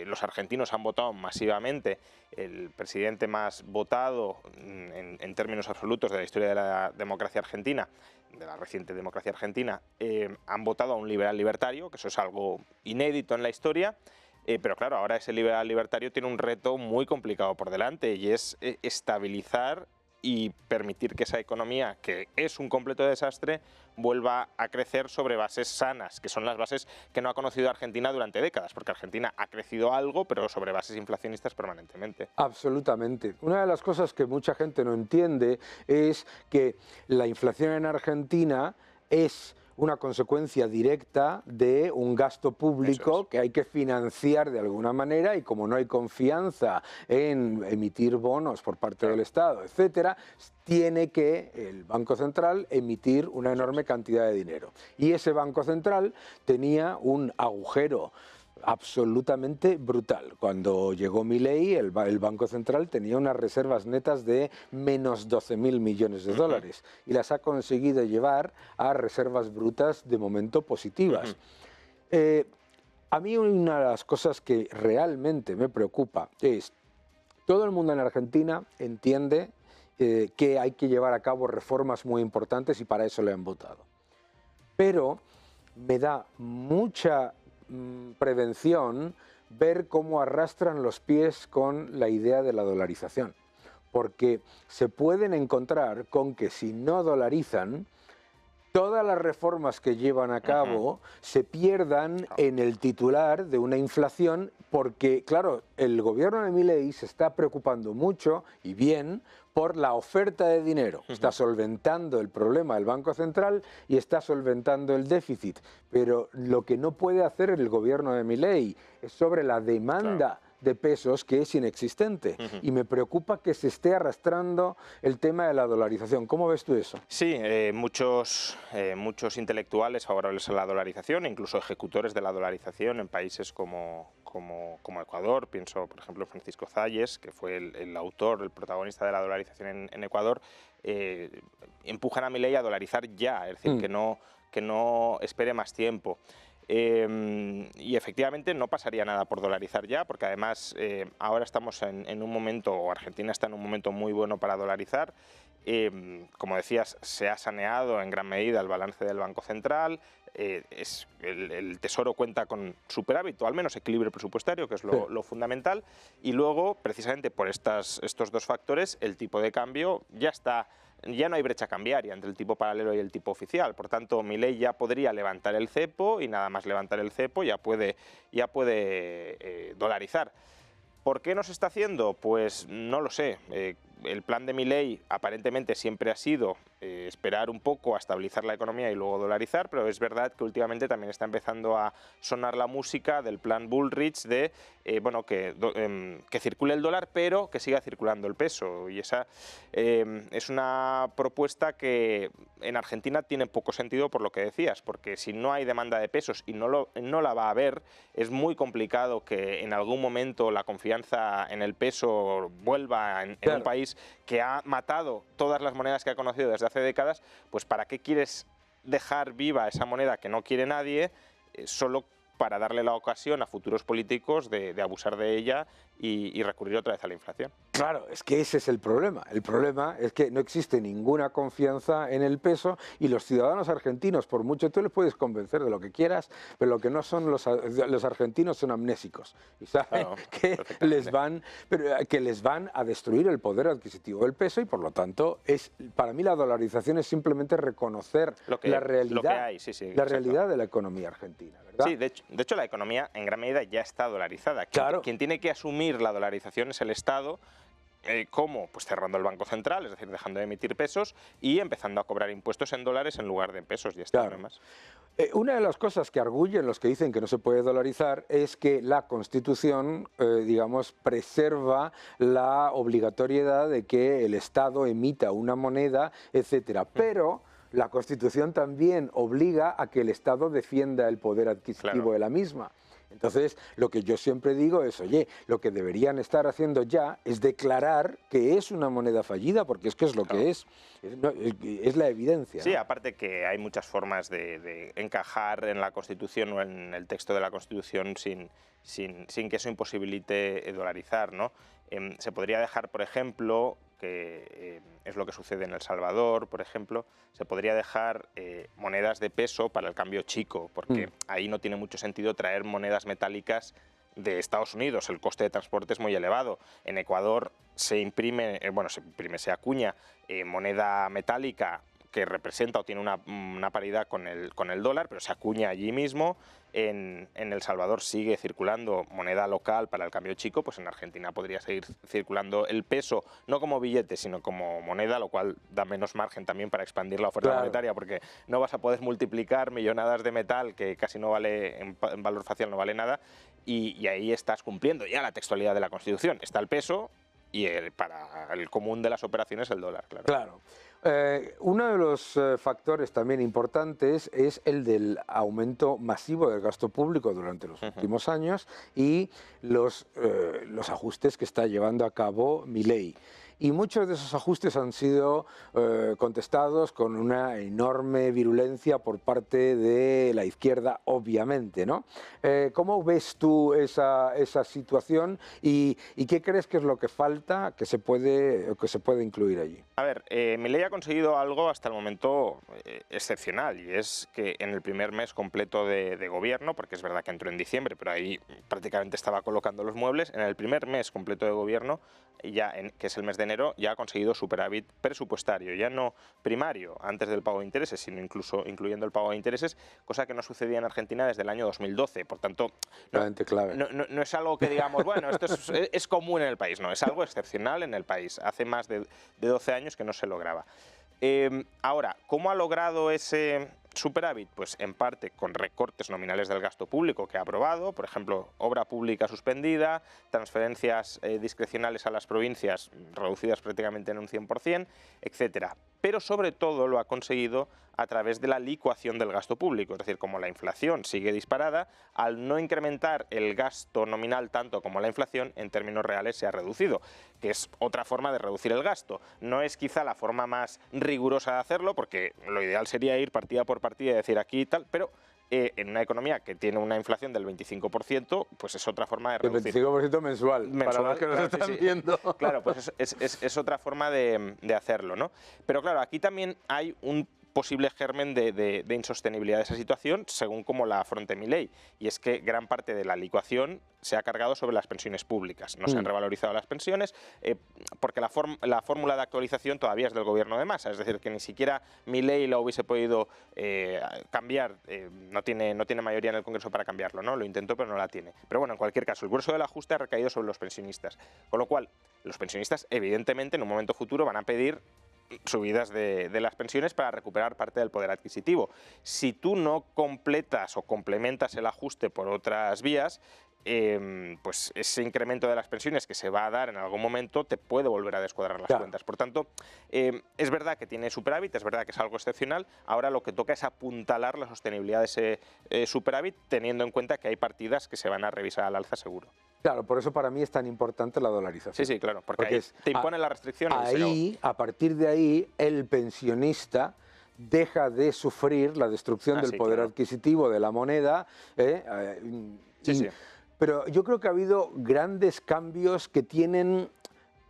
Los argentinos han votado masivamente, el presidente más votado en términos absolutos de la historia de la democracia argentina, de la reciente democracia argentina, han votado a un liberal libertario, que eso es algo inédito en la historia. Pero claro, ahora ese liberal libertario tiene un reto muy complicado por delante y es estabilizar y permitir que esa economía, que es un completo desastre, vuelva a crecer sobre bases sanas, que son las bases que no ha conocido Argentina durante décadas, porque Argentina ha crecido algo, pero sobre bases inflacionistas permanentemente. Absolutamente. Una de las cosas que mucha gente no entiende es que la inflación en Argentina es una consecuencia directa de un gasto público que hay que financiar de alguna manera, y como no hay confianza en emitir bonos por parte del Estado, etcétera, tiene que el Banco Central emitir una enorme cantidad de dinero. Y ese Banco Central tenía un agujero absolutamente brutal. Cuando llegó Milei, el Banco Central tenía unas reservas netas de menos 12.000 millones de dólares y las ha conseguido llevar a reservas brutas de momento positivas. A mí una de las cosas que realmente me preocupa es, todo el mundo en Argentina entiende que hay que llevar a cabo reformas muy importantes y para eso le han votado. Pero me da mucha prevención ver cómo arrastran los pies con la idea de la dolarización, porque se pueden encontrar con que si no dolarizan, todas las reformas que llevan a cabo se pierdan en el titular de una inflación, porque, claro, el gobierno de Milei se está preocupando mucho y bien por la oferta de dinero. Está solventando el problema del Banco Central y está solventando el déficit. Pero lo que no puede hacer el gobierno de Milei es sobre la demanda de pesos, que es inexistente. Y me preocupa que se esté arrastrando el tema de la dolarización. ¿Cómo ves tú eso? Sí, muchos intelectuales favorables a la dolarización, incluso ejecutores de la dolarización en países como Ecuador. Pienso, por ejemplo, en Francisco Zayes, que fue el autor, el protagonista de la dolarización en Ecuador. Empujan a Milei a dolarizar ya, es decir, que no espere más tiempo. Y efectivamente no pasaría nada por dolarizar ya, porque además ahora estamos en un momento, o Argentina está en un momento muy bueno para dolarizar. Como decías, se ha saneado en gran medida el balance del Banco Central, el Tesoro cuenta con superávit, o al menos equilibrio presupuestario, que es lo fundamental, y luego, precisamente por estos dos factores, el tipo de cambio ya no hay brecha cambiaria entre el tipo paralelo y el tipo oficial. Por tanto, Milei ya podría levantar el cepo y nada más levantar el cepo ya puede dolarizar. ¿Por qué no se está haciendo? Pues no lo sé. El plan de Milei aparentemente siempre ha sido esperar un poco a estabilizar la economía y luego dolarizar, pero es verdad que últimamente también está empezando a sonar la música del plan Bullrich de que circule el dólar, pero que siga circulando el peso. Y esa es una propuesta que en Argentina tiene poco sentido, por lo que decías, porque si no hay demanda de pesos y no la va a haber, es muy complicado que en algún momento la confianza en el peso vuelva en un país que ha matado todas las monedas que ha conocido desde hace décadas. Pues ¿para qué quieres dejar viva esa moneda que no quiere nadie solo para darle la ocasión a futuros políticos de abusar de ella y recurrir otra vez a la inflación. Claro, es que ese es el problema. El problema es que no existe ninguna confianza en el peso y los ciudadanos argentinos, por mucho tú les puedes convencer de lo que quieras, pero lo que no son los argentinos son amnésicos y saben que les van a destruir el poder adquisitivo del peso y por lo tanto para mí la dolarización es simplemente reconocer la realidad, la realidad de la economía argentina, ¿verdad? Sí, de hecho la economía en gran medida ya está dolarizada. Quien tiene que asumir la dolarización es el Estado. ¿Cómo? Pues cerrando el Banco Central, es decir, dejando de emitir pesos y empezando a cobrar impuestos en dólares en lugar de en pesos. Y está, no hay más. Una de las cosas que arguyen los que dicen que no se puede dolarizar es que la Constitución, digamos, preserva la obligatoriedad de que el Estado emita una moneda, etcétera. Pero la Constitución también obliga a que el Estado defienda el poder adquisitivo de la misma. Entonces, lo que yo siempre digo es, oye, lo que deberían estar haciendo ya es declarar que es una moneda fallida, porque es que es lo que es la evidencia. Sí, ¿no? Aparte que hay muchas formas de encajar en la Constitución o en el texto de la Constitución sin que eso imposibilite dolarizar, ¿no? Se podría dejar, por ejemplo, que es lo que sucede en El Salvador, por ejemplo, se podría dejar monedas de peso para el cambio chico, porque ahí no tiene mucho sentido traer monedas metálicas de Estados Unidos, el coste de transporte es muy elevado. En Ecuador se acuña moneda metálica que representa o tiene una paridad con el dólar, pero se acuña allí mismo. En El Salvador sigue circulando moneda local para el cambio chico, pues en Argentina podría seguir circulando el peso, no como billete, sino como moneda, lo cual da menos margen también para expandir la oferta monetaria, porque no vas a poder multiplicar millonadas de metal, que casi no vale, en valor facial no vale nada, y ahí estás cumpliendo ya la textualidad de la Constitución. Está el peso y para el común de las operaciones el dólar, claro. Uno de los factores también importantes es el del aumento masivo del gasto público durante los últimos años y los ajustes que está llevando a cabo Milei. Y muchos de esos ajustes han sido contestados con una enorme virulencia por parte de la izquierda, obviamente, ¿no? ¿Cómo ves tú esa situación y qué crees que es lo que falta que se puede incluir allí? A ver, Milei ha conseguido algo hasta el momento excepcional, y es que en el primer mes completo de gobierno, porque es verdad que entró en diciembre, pero ahí prácticamente estaba colocando los muebles, en el primer mes completo de gobierno, que es el mes de enero, ya ha conseguido superávit presupuestario, ya no primario, antes del pago de intereses, sino incluso incluyendo el pago de intereses, cosa que no sucedía en Argentina desde el año 2012. Por tanto, no es algo que digamos, bueno, esto es común en el país, no, es algo excepcional en el país. Hace más de 12 años que no se lograba. Ahora, ¿cómo ha logrado ese superávit? Pues en parte con recortes nominales del gasto público que ha aprobado, por ejemplo, obra pública suspendida, transferencias discrecionales a las provincias reducidas prácticamente en un 100%, etcétera. Pero sobre todo lo ha conseguido a través de la licuación del gasto público, es decir, como la inflación sigue disparada, al no incrementar el gasto nominal tanto como la inflación, en términos reales se ha reducido, que es otra forma de reducir el gasto. No es quizá la forma más rigurosa de hacerlo, porque lo ideal sería ir partida por partida y decir aquí y tal, pero en una economía que tiene una inflación del 25%, pues es otra forma de reducir. El 25% mensual, para los que nos están viendo. Claro, pues es otra forma de hacerlo, ¿no? Pero claro, aquí también hay un posible germen de insostenibilidad de esa situación, según como la afronte Milei, y es que gran parte de la licuación se ha cargado sobre las pensiones públicas. No se han revalorizado las pensiones porque la fórmula de actualización todavía es del gobierno de Massa, es decir, que ni siquiera Milei lo hubiese podido cambiar, no tiene mayoría en el Congreso para cambiarlo, ¿no? Lo intentó pero no la tiene. Pero bueno, en cualquier caso, el grueso del ajuste ha recaído sobre los pensionistas, con lo cual los pensionistas evidentemente en un momento futuro van a pedir subidas de las pensiones para recuperar parte del poder adquisitivo. Si tú no completas o complementas el ajuste por otras vías, pues ese incremento de las pensiones que se va a dar en algún momento te puede volver a descuadrar las cuentas. Por tanto, es verdad que tiene superávit, es verdad que es algo excepcional. Ahora lo que toca es apuntalar la sostenibilidad de ese superávit, teniendo en cuenta que hay partidas que se van a revisar al alza seguro. Claro, por eso para mí es tan importante la dolarización. Sí, claro, porque ahí te impone la restricción. Ahí, a partir de ahí, el pensionista deja de sufrir la destrucción del poder adquisitivo de la moneda. Pero yo creo que ha habido grandes cambios que tienen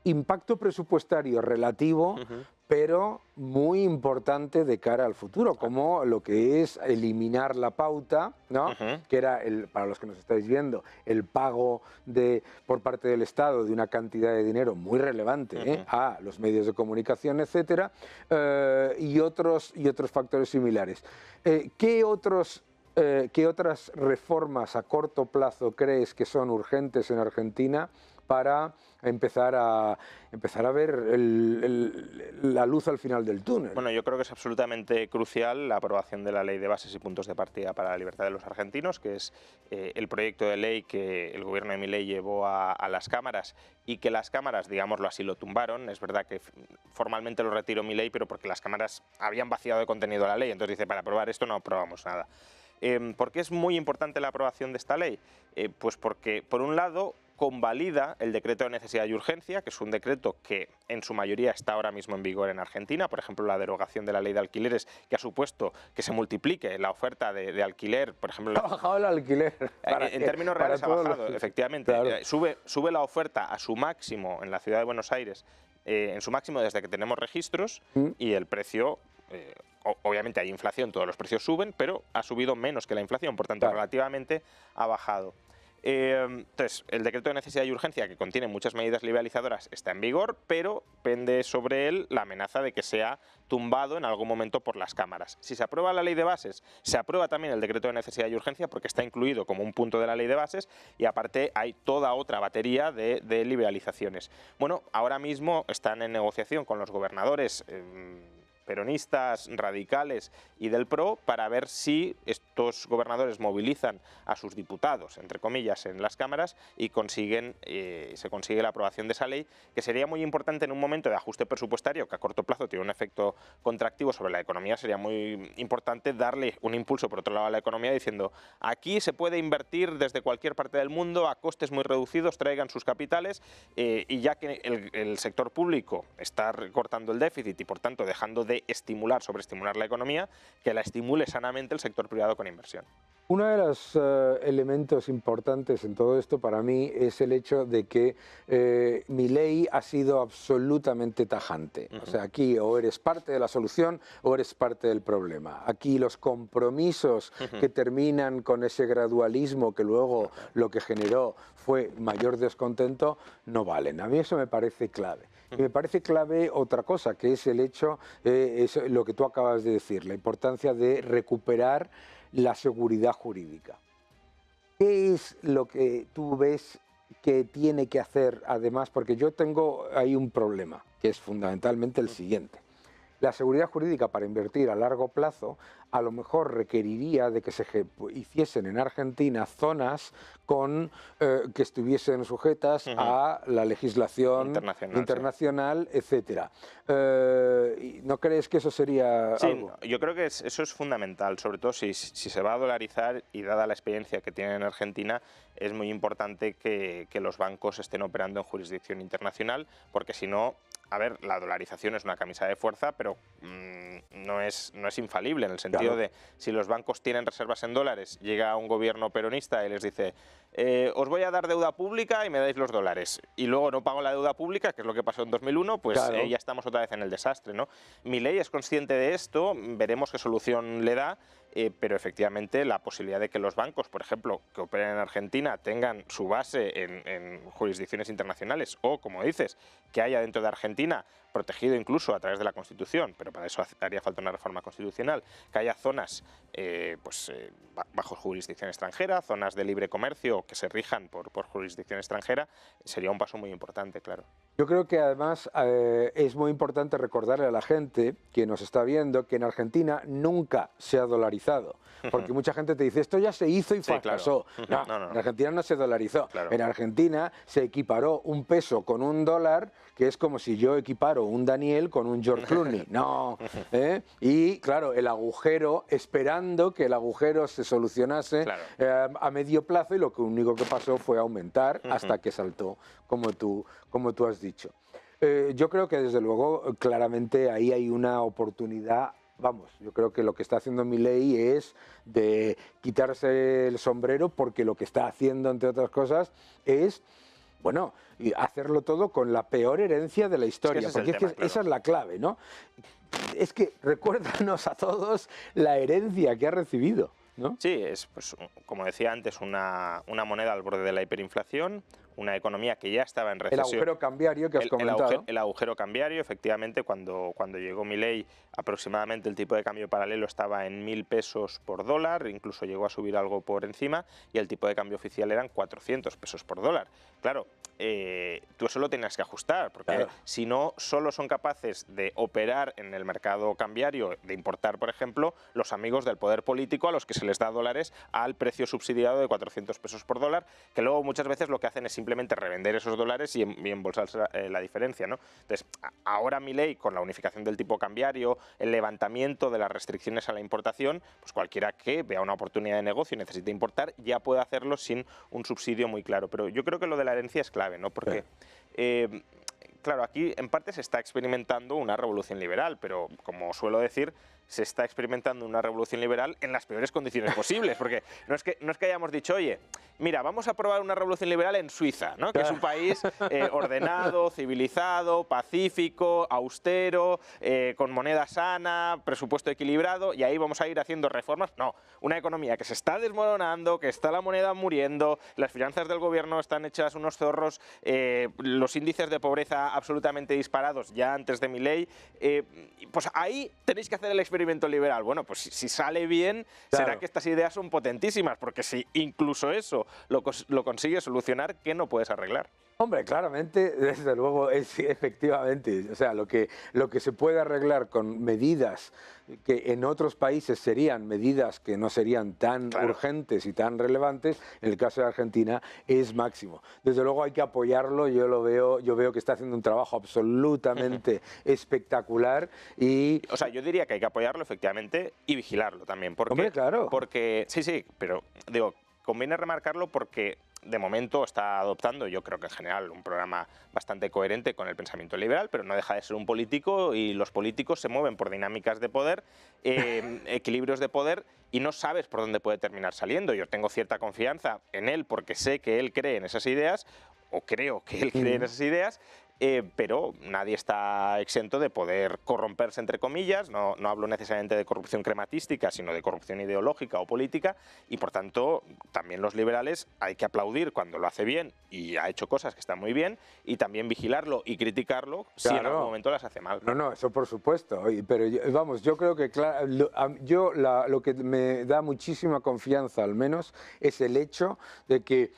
impacto presupuestario relativo, pero muy importante de cara al futuro, como lo que es eliminar la pauta, ¿no? Que era, para los que nos estáis viendo, el pago por parte del Estado de una cantidad de dinero muy relevante a los medios de comunicación, etcétera, y otros factores similares. ¿Qué otras reformas a corto plazo crees que son urgentes en Argentina para empezar a ver la luz al final del túnel? Bueno, yo creo que es absolutamente crucial la aprobación de la Ley de Bases y Puntos de Partida para la Libertad de los Argentinos, que es el proyecto de ley que el gobierno de Milei llevó a las cámaras y que las cámaras, digámoslo así, lo tumbaron. Es verdad que formalmente lo retiró Milei, pero porque las cámaras habían vaciado de contenido la ley. Entonces dice, para aprobar esto no aprobamos nada. ¿Por qué es muy importante la aprobación de esta ley? Pues porque, por un lado, convalida el decreto de necesidad y urgencia, que es un decreto que en su mayoría está ahora mismo en vigor en Argentina. Por ejemplo, la derogación de la ley de alquileres, que ha supuesto que se multiplique la oferta de alquiler. Por ejemplo, ha bajado el alquiler. En términos reales ha bajado, efectivamente. Claro. Sube la oferta a su máximo en la ciudad de Buenos Aires, en su máximo desde que tenemos registros, y el precio... obviamente hay inflación, todos los precios suben, pero ha subido menos que la inflación, por tanto, relativamente ha bajado. Entonces, el decreto de necesidad y urgencia, que contiene muchas medidas liberalizadoras, está en vigor, pero pende sobre él la amenaza de que sea tumbado en algún momento por las cámaras. Si se aprueba la ley de bases, se aprueba también el decreto de necesidad y urgencia, porque está incluido como un punto de la ley de bases, y aparte hay toda otra batería de liberalizaciones. Bueno, ahora mismo están en negociación con los gobernadores peronistas, radicales y del PRO, para ver si estos gobernadores movilizan a sus diputados, entre comillas, en las cámaras y se consigue la aprobación de esa ley, que sería muy importante en un momento de ajuste presupuestario, que a corto plazo tiene un efecto contractivo sobre la economía. Sería muy importante darle un impulso, por otro lado, a la economía, diciendo, aquí se puede invertir desde cualquier parte del mundo a costes muy reducidos, traigan sus capitales, y ya que el sector público está recortando el déficit y, por tanto, dejando de sobreestimular la economía, que la estimule sanamente el sector privado con inversión. Uno de los elementos importantes en todo esto para mí es el hecho de que Milei ha sido absolutamente tajante. O sea, aquí o eres parte de la solución o eres parte del problema. Aquí los compromisos que terminan con ese gradualismo que luego lo que generó fue mayor descontento no valen. A mí eso me parece clave. Y me parece clave otra cosa, que es el hecho, es lo que tú acabas de decir, la importancia de recuperar la seguridad jurídica. ¿Qué es lo que tú ves que tiene que hacer además? Porque yo tengo ahí un problema, que es fundamentalmente el siguiente. La seguridad jurídica para invertir a largo plazo a lo mejor requeriría de que se hiciesen en Argentina zonas que estuviesen sujetas a la legislación internacional, etcétera. ¿No crees que eso sería algo? Yo creo que eso es fundamental, sobre todo si se va a dolarizar, y dada la experiencia que tienen en Argentina, es muy importante que los bancos estén operando en jurisdicción internacional, porque si no, a ver, la dolarización es una camisa de fuerza, pero no es infalible, en el sentido de, si los bancos tienen reservas en dólares, llega un gobierno peronista y les dice, os voy a dar deuda pública y me dais los dólares, y luego no pago la deuda pública, que es lo que pasó en 2001, pues ya estamos otra vez en el desastre, ¿no? Milei es consciente de esto, veremos qué solución le da, pero efectivamente la posibilidad de que los bancos, por ejemplo, que operen en Argentina, tengan su base en jurisdicciones internacionales, o, como dices, que haya dentro de Argentina, protegido incluso a través de la Constitución, pero para eso haría falta una reforma constitucional, que haya zonas bajo jurisdicción extranjera, zonas de libre comercio que se rijan por jurisdicción extranjera, sería un paso muy importante, claro. Yo creo que además es muy importante recordarle a la gente que nos está viendo que en Argentina nunca se ha dolarizado, porque mucha gente te dice, esto ya se hizo y fracasó. Claro. No, en Argentina no se dolarizó. Claro. En Argentina se equiparó un peso con un dólar, que es como si yo equiparo un Daniel con un George Clooney. No. Y claro, el agujero, esperando que el agujero se solucionase a medio plazo, y lo único que pasó fue aumentar hasta que saltó, como tú has dicho. Yo creo que desde luego claramente ahí hay una oportunidad vamos, yo creo que lo que está haciendo Milei es de quitarse el sombrero, porque lo que está haciendo, entre otras cosas, es, bueno, y hacerlo todo con la peor herencia de la historia, porque es que esa es la clave, ¿no? Es que recuérdanos a todos la herencia que ha recibido, ¿no? Sí, es, pues, como decía antes, una moneda al borde de la hiperinflación, una economía que ya estaba en recesión. El agujero cambiario que has comentado. El agujero cambiario, efectivamente, cuando llegó Milei, aproximadamente el tipo de cambio paralelo estaba en 1.000 pesos por dólar, incluso llegó a subir algo por encima, y el tipo de cambio oficial eran 400 pesos por dólar. Claro, tú eso lo tenías que ajustar, porque si no, solo son capaces de operar en el mercado cambiario, de importar, por ejemplo, los amigos del poder político a los que se les da dólares al precio subsidiado de 400 pesos por dólar, que luego muchas veces lo que hacen es simplemente revender esos dólares y embolsarse la diferencia, ¿no? Entonces, ahora Milei, con la unificación del tipo cambiario, el levantamiento de las restricciones a la importación, pues cualquiera que vea una oportunidad de negocio y necesite importar, ya puede hacerlo sin un subsidio muy claro. Pero yo creo que lo de la herencia es clave, ¿no? Porque claro, aquí en parte se está experimentando una revolución liberal, pero como suelo decir, se está experimentando una revolución liberal en las peores condiciones posibles, porque no es que hayamos dicho, oye, mira, vamos a probar una revolución liberal en Suiza, ¿no? Que es un país ordenado, civilizado, pacífico, austero, con moneda sana, presupuesto equilibrado, y ahí vamos a ir haciendo reformas. No, una economía que se está desmoronando, que está la moneda muriendo, las finanzas del gobierno están hechas unos zorros, los índices de pobreza absolutamente disparados ya antes de Milei, pues ahí tenéis que hacer el experimento liberal. Bueno, pues si sale bien, será que estas ideas son potentísimas, porque si incluso eso lo consigues solucionar, ¿qué no puedes arreglar? Hombre, claramente, desde luego, es efectivamente, o sea, lo que se puede arreglar con medidas que en otros países serían medidas que no serían tan urgentes y tan relevantes, en el caso de Argentina es máximo. Desde luego hay que apoyarlo, yo veo que está haciendo un trabajo absolutamente espectacular y... O sea, yo diría que hay que apoyarlo efectivamente y vigilarlo también, porque... Hombre, claro. Porque, sí, pero digo, conviene remarcarlo porque de momento está adoptando, yo creo que en general, un programa bastante coherente con el pensamiento liberal, pero no deja de ser un político y los políticos se mueven por dinámicas de poder, equilibrios de poder, y no sabes por dónde puede terminar saliendo. Yo tengo cierta confianza en él porque sé que él cree en esas ideas, o creo que él cree en esas ideas, pero nadie está exento de poder corromperse, entre comillas. No hablo necesariamente de corrupción crematística, sino de corrupción ideológica o política, y por tanto también los liberales hay que aplaudir cuando lo hace bien y ha hecho cosas que están muy bien, y también vigilarlo y criticarlo si en algún momento las hace mal. No, eso por supuesto, pero vamos, yo creo que lo que me da muchísima confianza, al menos, es el hecho de que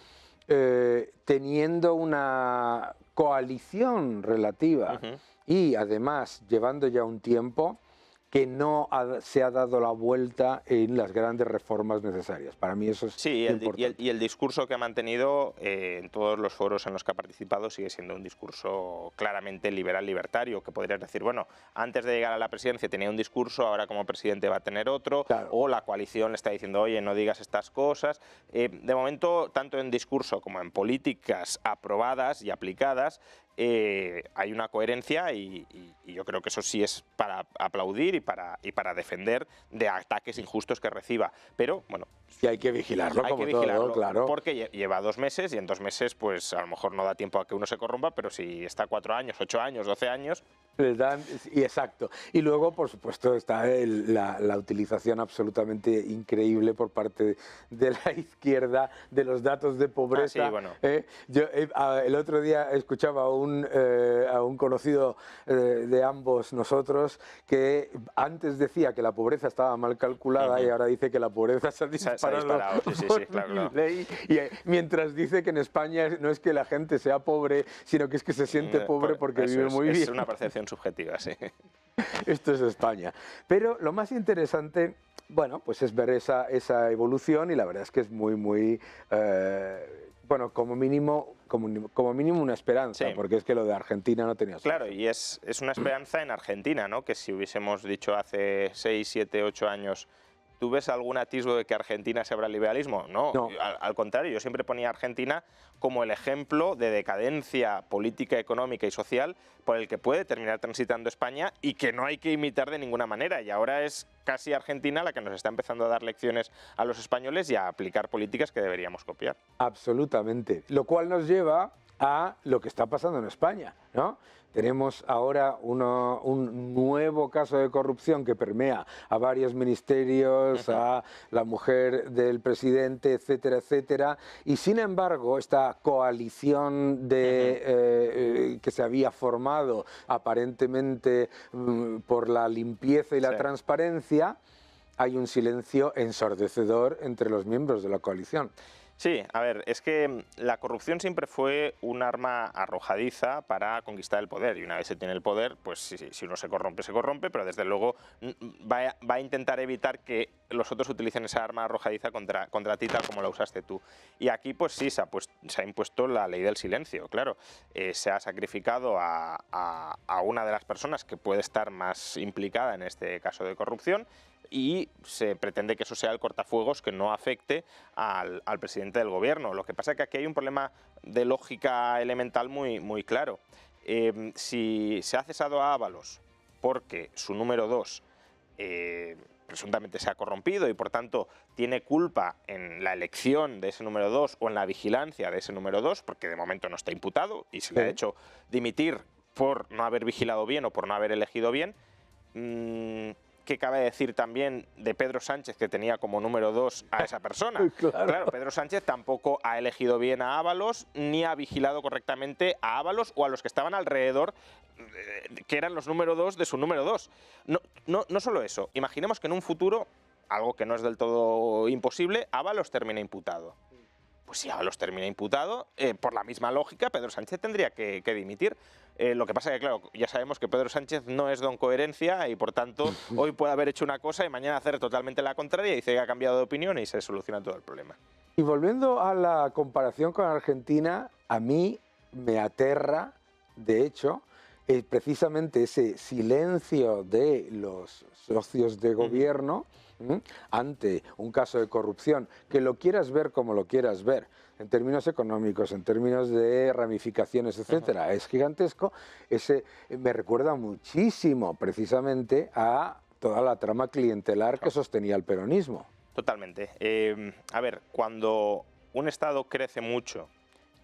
teniendo una coalición relativa y además llevando ya un tiempo, que no se ha dado la vuelta en las grandes reformas necesarias. Para mí eso es importante. Y el discurso que ha mantenido en todos los foros en los que ha participado sigue siendo un discurso claramente liberal-libertario, que podrías decir, bueno, antes de llegar a la presidencia tenía un discurso, ahora como presidente va a tener otro, o la coalición le está diciendo, oye, no digas estas cosas. De momento, tanto en discurso como en políticas aprobadas y aplicadas, hay una coherencia y yo creo que eso sí es para aplaudir y para defender de ataques injustos que reciba. Pero, bueno... Y hay que vigilarlo, todo, claro. Porque lleva 2 meses y en 2 meses, pues a lo mejor no da tiempo a que uno se corrompa, pero si está 4 años, 8 años, 12 años... Les dan, y exacto. Y luego, por supuesto, está la utilización absolutamente increíble por parte de la izquierda de los datos de pobreza. Sí, bueno. Yo el otro día escuchaba a un conocido de ambos nosotros que antes decía que la pobreza estaba mal calculada y ahora dice que la pobreza se ha disparado. Sí, claro. Y mientras dice que en España no es que la gente sea pobre, sino que es que se siente pobre porque vive muy bien. Es una percepción subjetiva, sí. Esto es España. Pero lo más interesante, bueno, pues es ver esa evolución, y la verdad es que es muy, bueno, como mínimo una esperanza, porque es que lo de Argentina no tenía solución. Claro, y es una esperanza en Argentina, ¿no? Que si hubiésemos dicho hace 6, 7, 8 años ¿Tú ves algún atisbo de que Argentina se abra al liberalismo? No, No. al contrario, yo siempre ponía a Argentina como el ejemplo de decadencia política, económica y social por el que puede terminar transitando España y que no hay que imitar de ninguna manera. Y ahora es casi Argentina la que nos está empezando a dar lecciones a los españoles y a aplicar políticas que deberíamos copiar. Absolutamente. Lo cual nos lleva a lo que está pasando en España, ¿no? Tenemos ahora un nuevo caso de corrupción que permea a varios ministerios, a la mujer del presidente, etcétera, etcétera. Y sin embargo, esta coalición que se había formado aparentemente por la limpieza y la transparencia, hay un silencio ensordecedor entre los miembros de la coalición. Sí, a ver, es que la corrupción siempre fue un arma arrojadiza para conquistar el poder, y una vez se tiene el poder, pues si uno se corrompe, pero desde luego va a intentar evitar que los otros utilicen esa arma arrojadiza contra ti, tal como la usaste tú. Y aquí pues sí, se ha impuesto la ley del silencio, claro. Se ha sacrificado a una de las personas que puede estar más implicada en este caso de corrupción, y se pretende que eso sea el cortafuegos que no afecte al presidente del gobierno. Lo que pasa es que aquí hay un problema de lógica elemental muy claro. Si se ha cesado a Ábalos porque su número 2 presuntamente se ha corrompido y por tanto tiene culpa en la elección de ese número 2 o en la vigilancia de ese número 2, porque de momento no está imputado y se le ha hecho dimitir por no haber vigilado bien o por no haber elegido bien, ¿qué cabe decir también de Pedro Sánchez, que tenía como número 2 a esa persona? Claro, Pedro Sánchez tampoco ha elegido bien a Ábalos, ni ha vigilado correctamente a Ábalos o a los que estaban alrededor, que eran los número 2 de su número 2. No solo eso, imaginemos que en un futuro, algo que no es del todo imposible, Ábalos termina imputado. Pues si Ábalos termina imputado, por la misma lógica, Pedro Sánchez tendría que dimitir. Lo que pasa es que, claro, ya sabemos que Pedro Sánchez no es don coherencia y, por tanto, hoy puede haber hecho una cosa y mañana hacer totalmente la contraria y dice que ha cambiado de opinión y se soluciona todo el problema. Y volviendo a la comparación con Argentina, a mí me aterra, de hecho, precisamente ese silencio de los socios de gobierno ante un caso de corrupción, que lo quieras ver como lo quieras ver, en términos económicos, en términos de ramificaciones, etcétera, es gigantesco. Me recuerda muchísimo precisamente a toda la trama clientelar que sostenía el peronismo. Totalmente. A ver, cuando un Estado crece mucho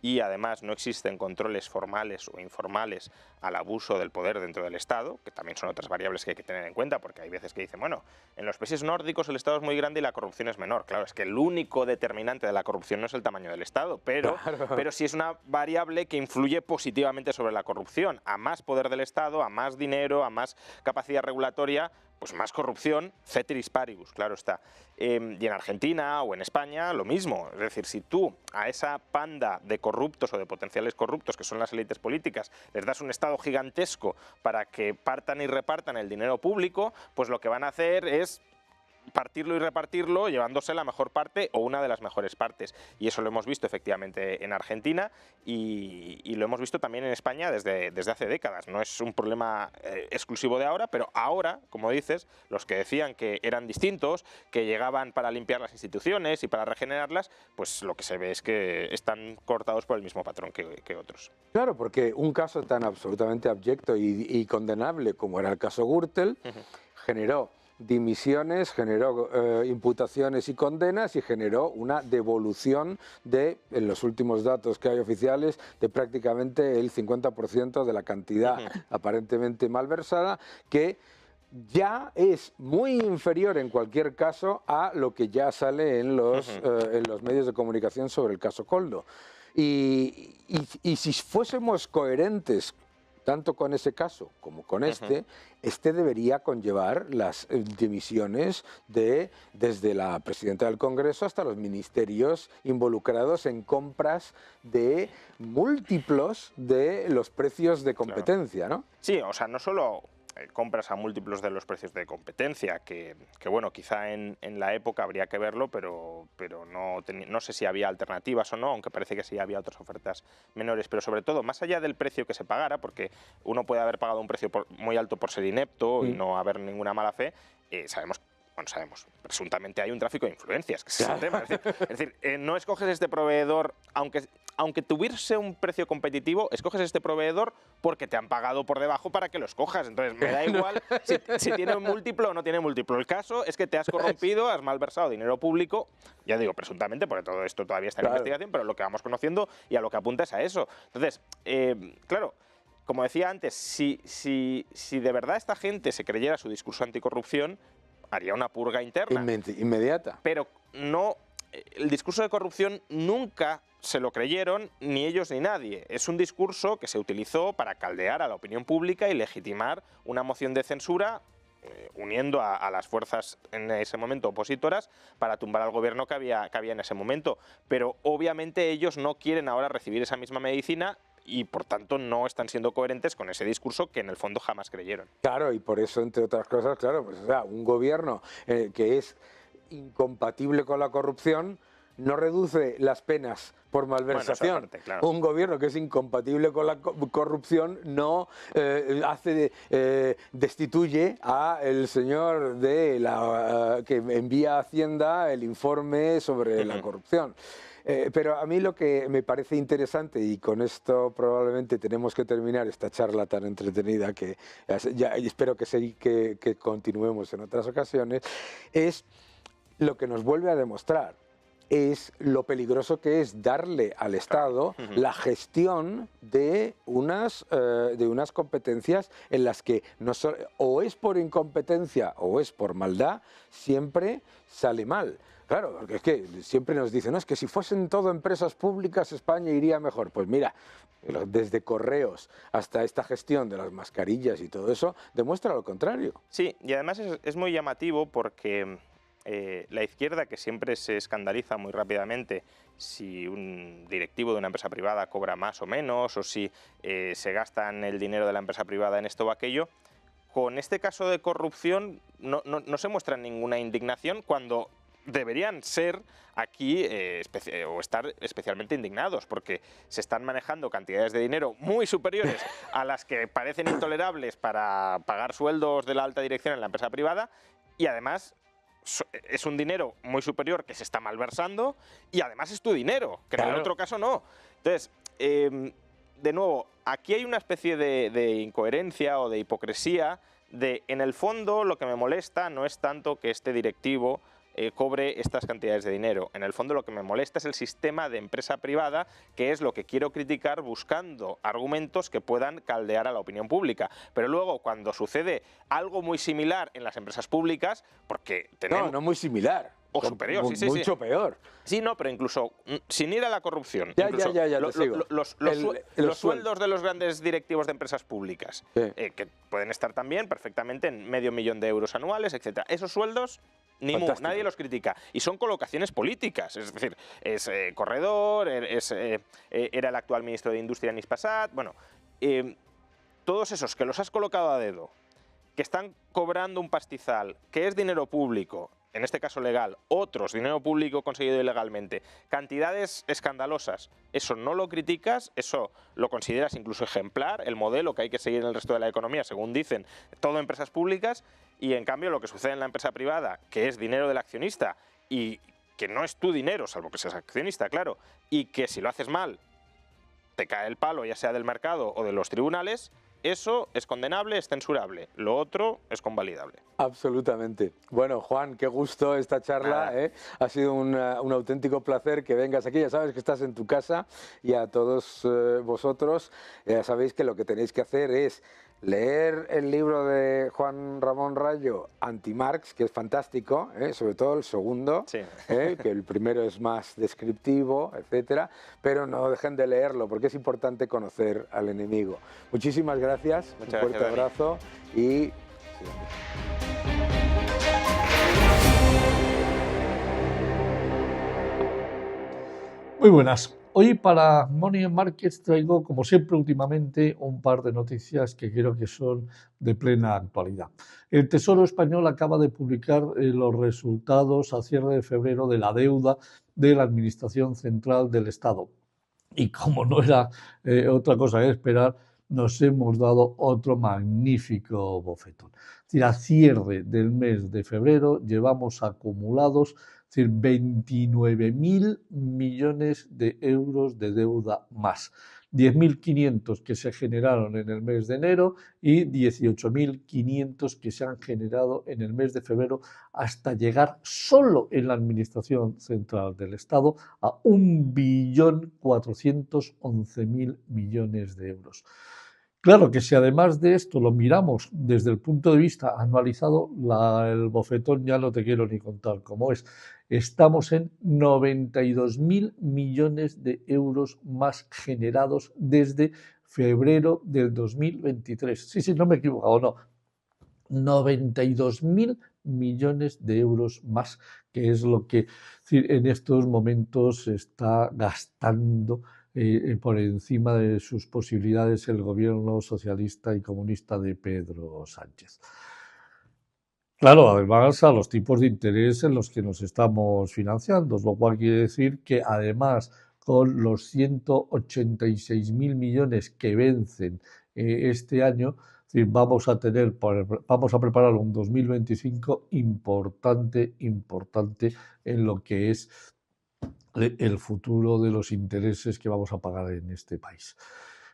y además no existen controles formales o informales al abuso del poder dentro del Estado, que también son otras variables que hay que tener en cuenta, porque hay veces que dicen, bueno, en los países nórdicos el Estado es muy grande y la corrupción es menor. Claro, es que el único determinante de la corrupción no es el tamaño del Estado, pero sí es una variable que influye positivamente sobre la corrupción. A más poder del Estado, a más dinero, a más capacidad regulatoria, pues más corrupción, ceteris paribus, claro está. Y en Argentina o en España lo mismo. Es decir, si tú a esa panda de corruptos o de potenciales corruptos, que son las élites políticas, les das un Estado gigantesco para que partan y repartan el dinero público, pues lo que van a hacer es partirlo y repartirlo llevándose la mejor parte o una de las mejores partes. Y eso lo hemos visto efectivamente en Argentina y lo hemos visto también en España desde hace décadas. No es un problema exclusivo de ahora, pero ahora, como dices, los que decían que eran distintos, que llegaban para limpiar las instituciones y para regenerarlas, pues lo que se ve es que están cortados por el mismo patrón que otros. Claro, porque un caso tan absolutamente abyecto y condenable como era el caso Gürtel generó dimisiones, generó imputaciones y condenas y generó una devolución en los últimos datos que hay oficiales, de prácticamente el 50% de la cantidad aparentemente malversada, que ya es muy inferior en cualquier caso a lo que ya sale en los medios de comunicación sobre el caso Koldo. Y si fuésemos coherentes tanto con ese caso como con este debería conllevar las dimisiones desde la presidenta del Congreso hasta los ministerios involucrados en compras de múltiplos de los precios de competencia, ¿no? Sí, o sea, no solo compras a múltiplos de los precios de competencia, que bueno, quizá en la época habría que verlo, pero no sé si había alternativas o no, aunque parece que sí había otras ofertas menores, pero sobre todo, más allá del precio que se pagara, porque uno puede haber pagado un precio muy alto por ser inepto y no haber ninguna mala fe, sabemos bueno, sabemos, presuntamente hay un tráfico de influencias, que ese es el tema. Es decir, no escoges este proveedor, aunque tuviese un precio competitivo, escoges este proveedor porque te han pagado por debajo para que lo escojas. Entonces, me da igual si tiene un múltiplo o no tiene múltiplo. El caso es que te has corrompido, has malversado dinero público, ya digo, presuntamente, porque todo esto todavía está en investigación, pero lo que vamos conociendo y a lo que apunta es a eso. Entonces, claro, como decía antes, si de verdad esta gente se creyera su discurso anticorrupción, haría una purga interna. Inmediata. Pero no, el discurso de corrupción nunca se lo creyeron ni ellos ni nadie. Es un discurso que se utilizó para caldear a la opinión pública y legitimar una moción de censura uniendo a las fuerzas en ese momento opositoras para tumbar al gobierno que había en ese momento. Pero obviamente ellos no quieren ahora recibir esa misma medicina y por tanto no están siendo coherentes con ese discurso que en el fondo jamás creyeron. Claro, y por eso, entre otras cosas, claro, pues, o sea, un gobierno que es incompatible con la corrupción no reduce las penas por malversación. Bueno, aparte, claro. Un gobierno que es incompatible con la corrupción no destituye a el señor que envía a Hacienda el informe sobre la corrupción. Pero a mí lo que me parece interesante, y con esto probablemente tenemos que terminar esta charla tan entretenida que ya espero que continuemos en otras ocasiones, es lo que nos vuelve a demostrar es lo peligroso que es darle al Estado la gestión de unas competencias en las que o es por incompetencia o es por maldad, siempre sale mal. Claro, porque es que siempre nos dicen, no, es que si fuesen todo empresas públicas España iría mejor. Pues mira, desde correos hasta esta gestión de las mascarillas y todo eso, demuestra lo contrario. Sí, y además es muy llamativo porque la izquierda, que siempre se escandaliza muy rápidamente si un directivo de una empresa privada cobra más o menos, o si se gastan el dinero de la empresa privada en esto o aquello, con este caso de corrupción no se muestra ninguna indignación cuando deberían ser aquí o estar especialmente indignados, porque se están manejando cantidades de dinero muy superiores a las que parecen intolerables para pagar sueldos de la alta dirección en la empresa privada, y además es un dinero muy superior que se está malversando y además es tu dinero, que en el otro caso no. Entonces, de nuevo, aquí hay una especie de incoherencia o de hipocresía en el fondo lo que me molesta no es tanto que este directivo cobre estas cantidades de dinero. En el fondo lo que me molesta es el sistema de empresa privada, que es lo que quiero criticar buscando argumentos que puedan caldear a la opinión pública. Pero luego cuando sucede algo muy similar en las empresas públicas, porque tenemos... No muy similar. O superior, sí. Mucho peor. Sí, no, pero incluso sin ir a la corrupción. Ya, te sigo. Los sueldos de los grandes directivos de empresas públicas, que pueden estar también perfectamente en $500.000 de euros anuales, etc. Esos sueldos... nadie los critica. Y son colocaciones políticas. Es decir, es corredor, era el actual ministro de Industria, Anis Passat. Bueno, todos esos que los has colocado a dedo, que están cobrando un pastizal, que es dinero público, en este caso legal, otros, dinero público conseguido ilegalmente, cantidades escandalosas, eso no lo criticas, eso lo consideras incluso ejemplar, el modelo que hay que seguir en el resto de la economía, según dicen, todo empresas públicas, y en cambio lo que sucede en la empresa privada, que es dinero del accionista y que no es tu dinero, salvo que seas accionista, claro, y que si lo haces mal te cae el palo, ya sea del mercado o de los tribunales, eso es condenable, es censurable. Lo otro es convalidable. Absolutamente. Bueno, Juan, qué gusto esta charla. Ha sido un auténtico placer que vengas aquí. Ya sabes que estás en tu casa, y a todos vosotros ya sabéis que lo que tenéis que hacer es leer el libro de Juan Ramón Rayo, Anti-Marx, que es fantástico, sobre todo el segundo, sí. Que el primero es más descriptivo, etcétera, pero no dejen de leerlo porque es importante conocer al enemigo. Muchísimas gracias, un fuerte abrazo y... Muy buenas. Hoy para Money and Markets traigo, como siempre últimamente, un par de noticias que creo que son de plena actualidad. El Tesoro Español acaba de publicar los resultados a cierre de febrero de la deuda de la Administración Central del Estado. Y como no era otra cosa que esperar, nos hemos dado otro magnífico bofetón. Es decir, a cierre del mes de febrero llevamos acumulados 29.000 millones de euros de deuda más. 10.500 que se generaron en el mes de enero y 18.500 que se han generado en el mes de febrero, hasta llegar solo en la Administración Central del Estado a 1.411.000 millones de euros. Claro que si además de esto lo miramos desde el punto de vista anualizado, el bofetón ya no te quiero ni contar cómo es. Estamos en 92.000 millones de euros más generados desde febrero del 2023. Sí, no me he equivocado, no. 92.000 millones de euros más, que es lo que en estos momentos se está gastando por encima de sus posibilidades el gobierno socialista y comunista de Pedro Sánchez. Claro, además a los tipos de interés en los que nos estamos financiando, lo cual quiere decir que además con los 186.000 millones que vencen este año, vamos a preparar un 2025 importante en lo que es el futuro de los intereses que vamos a pagar en este país.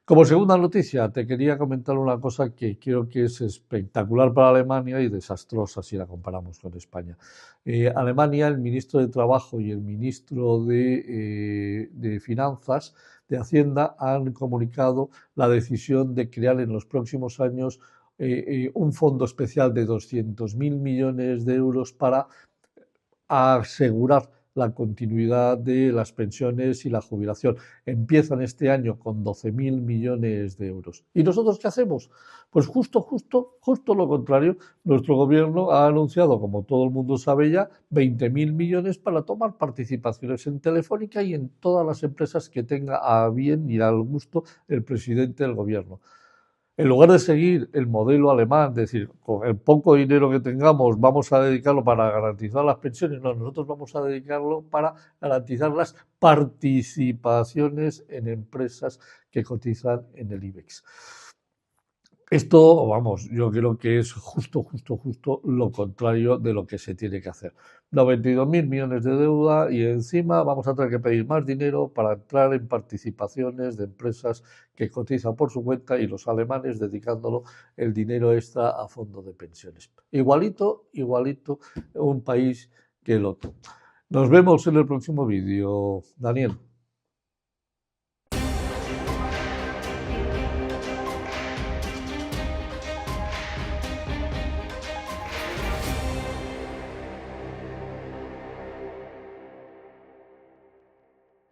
Como segunda noticia, te quería comentar una cosa que creo que es espectacular para Alemania y desastrosa si la comparamos con España. Alemania, el ministro de Trabajo y el ministro de Finanzas, de Hacienda, han comunicado la decisión de crear en los próximos años un fondo especial de 200.000 millones de euros para asegurar la continuidad de las pensiones y la jubilación. Empiezan este año con 12.000 millones de euros. ¿Y nosotros qué hacemos? Pues justo lo contrario. Nuestro gobierno ha anunciado, como todo el mundo sabe ya, 20.000 millones para tomar participaciones en Telefónica y en todas las empresas que tenga a bien y al gusto el presidente del gobierno. En lugar de seguir el modelo alemán, es decir, con el poco dinero que tengamos vamos a dedicarlo para garantizar las pensiones, no, nosotros vamos a dedicarlo para garantizar las participaciones en empresas que cotizan en el IBEX. Esto, vamos, yo creo que es justo lo contrario de lo que se tiene que hacer. 92.000 millones de deuda y encima vamos a tener que pedir más dinero para entrar en participaciones de empresas que cotizan por su cuenta y los alemanes dedicándolo el dinero extra a fondo de pensiones. Igualito un país que el otro. Nos vemos en el próximo vídeo, Daniel.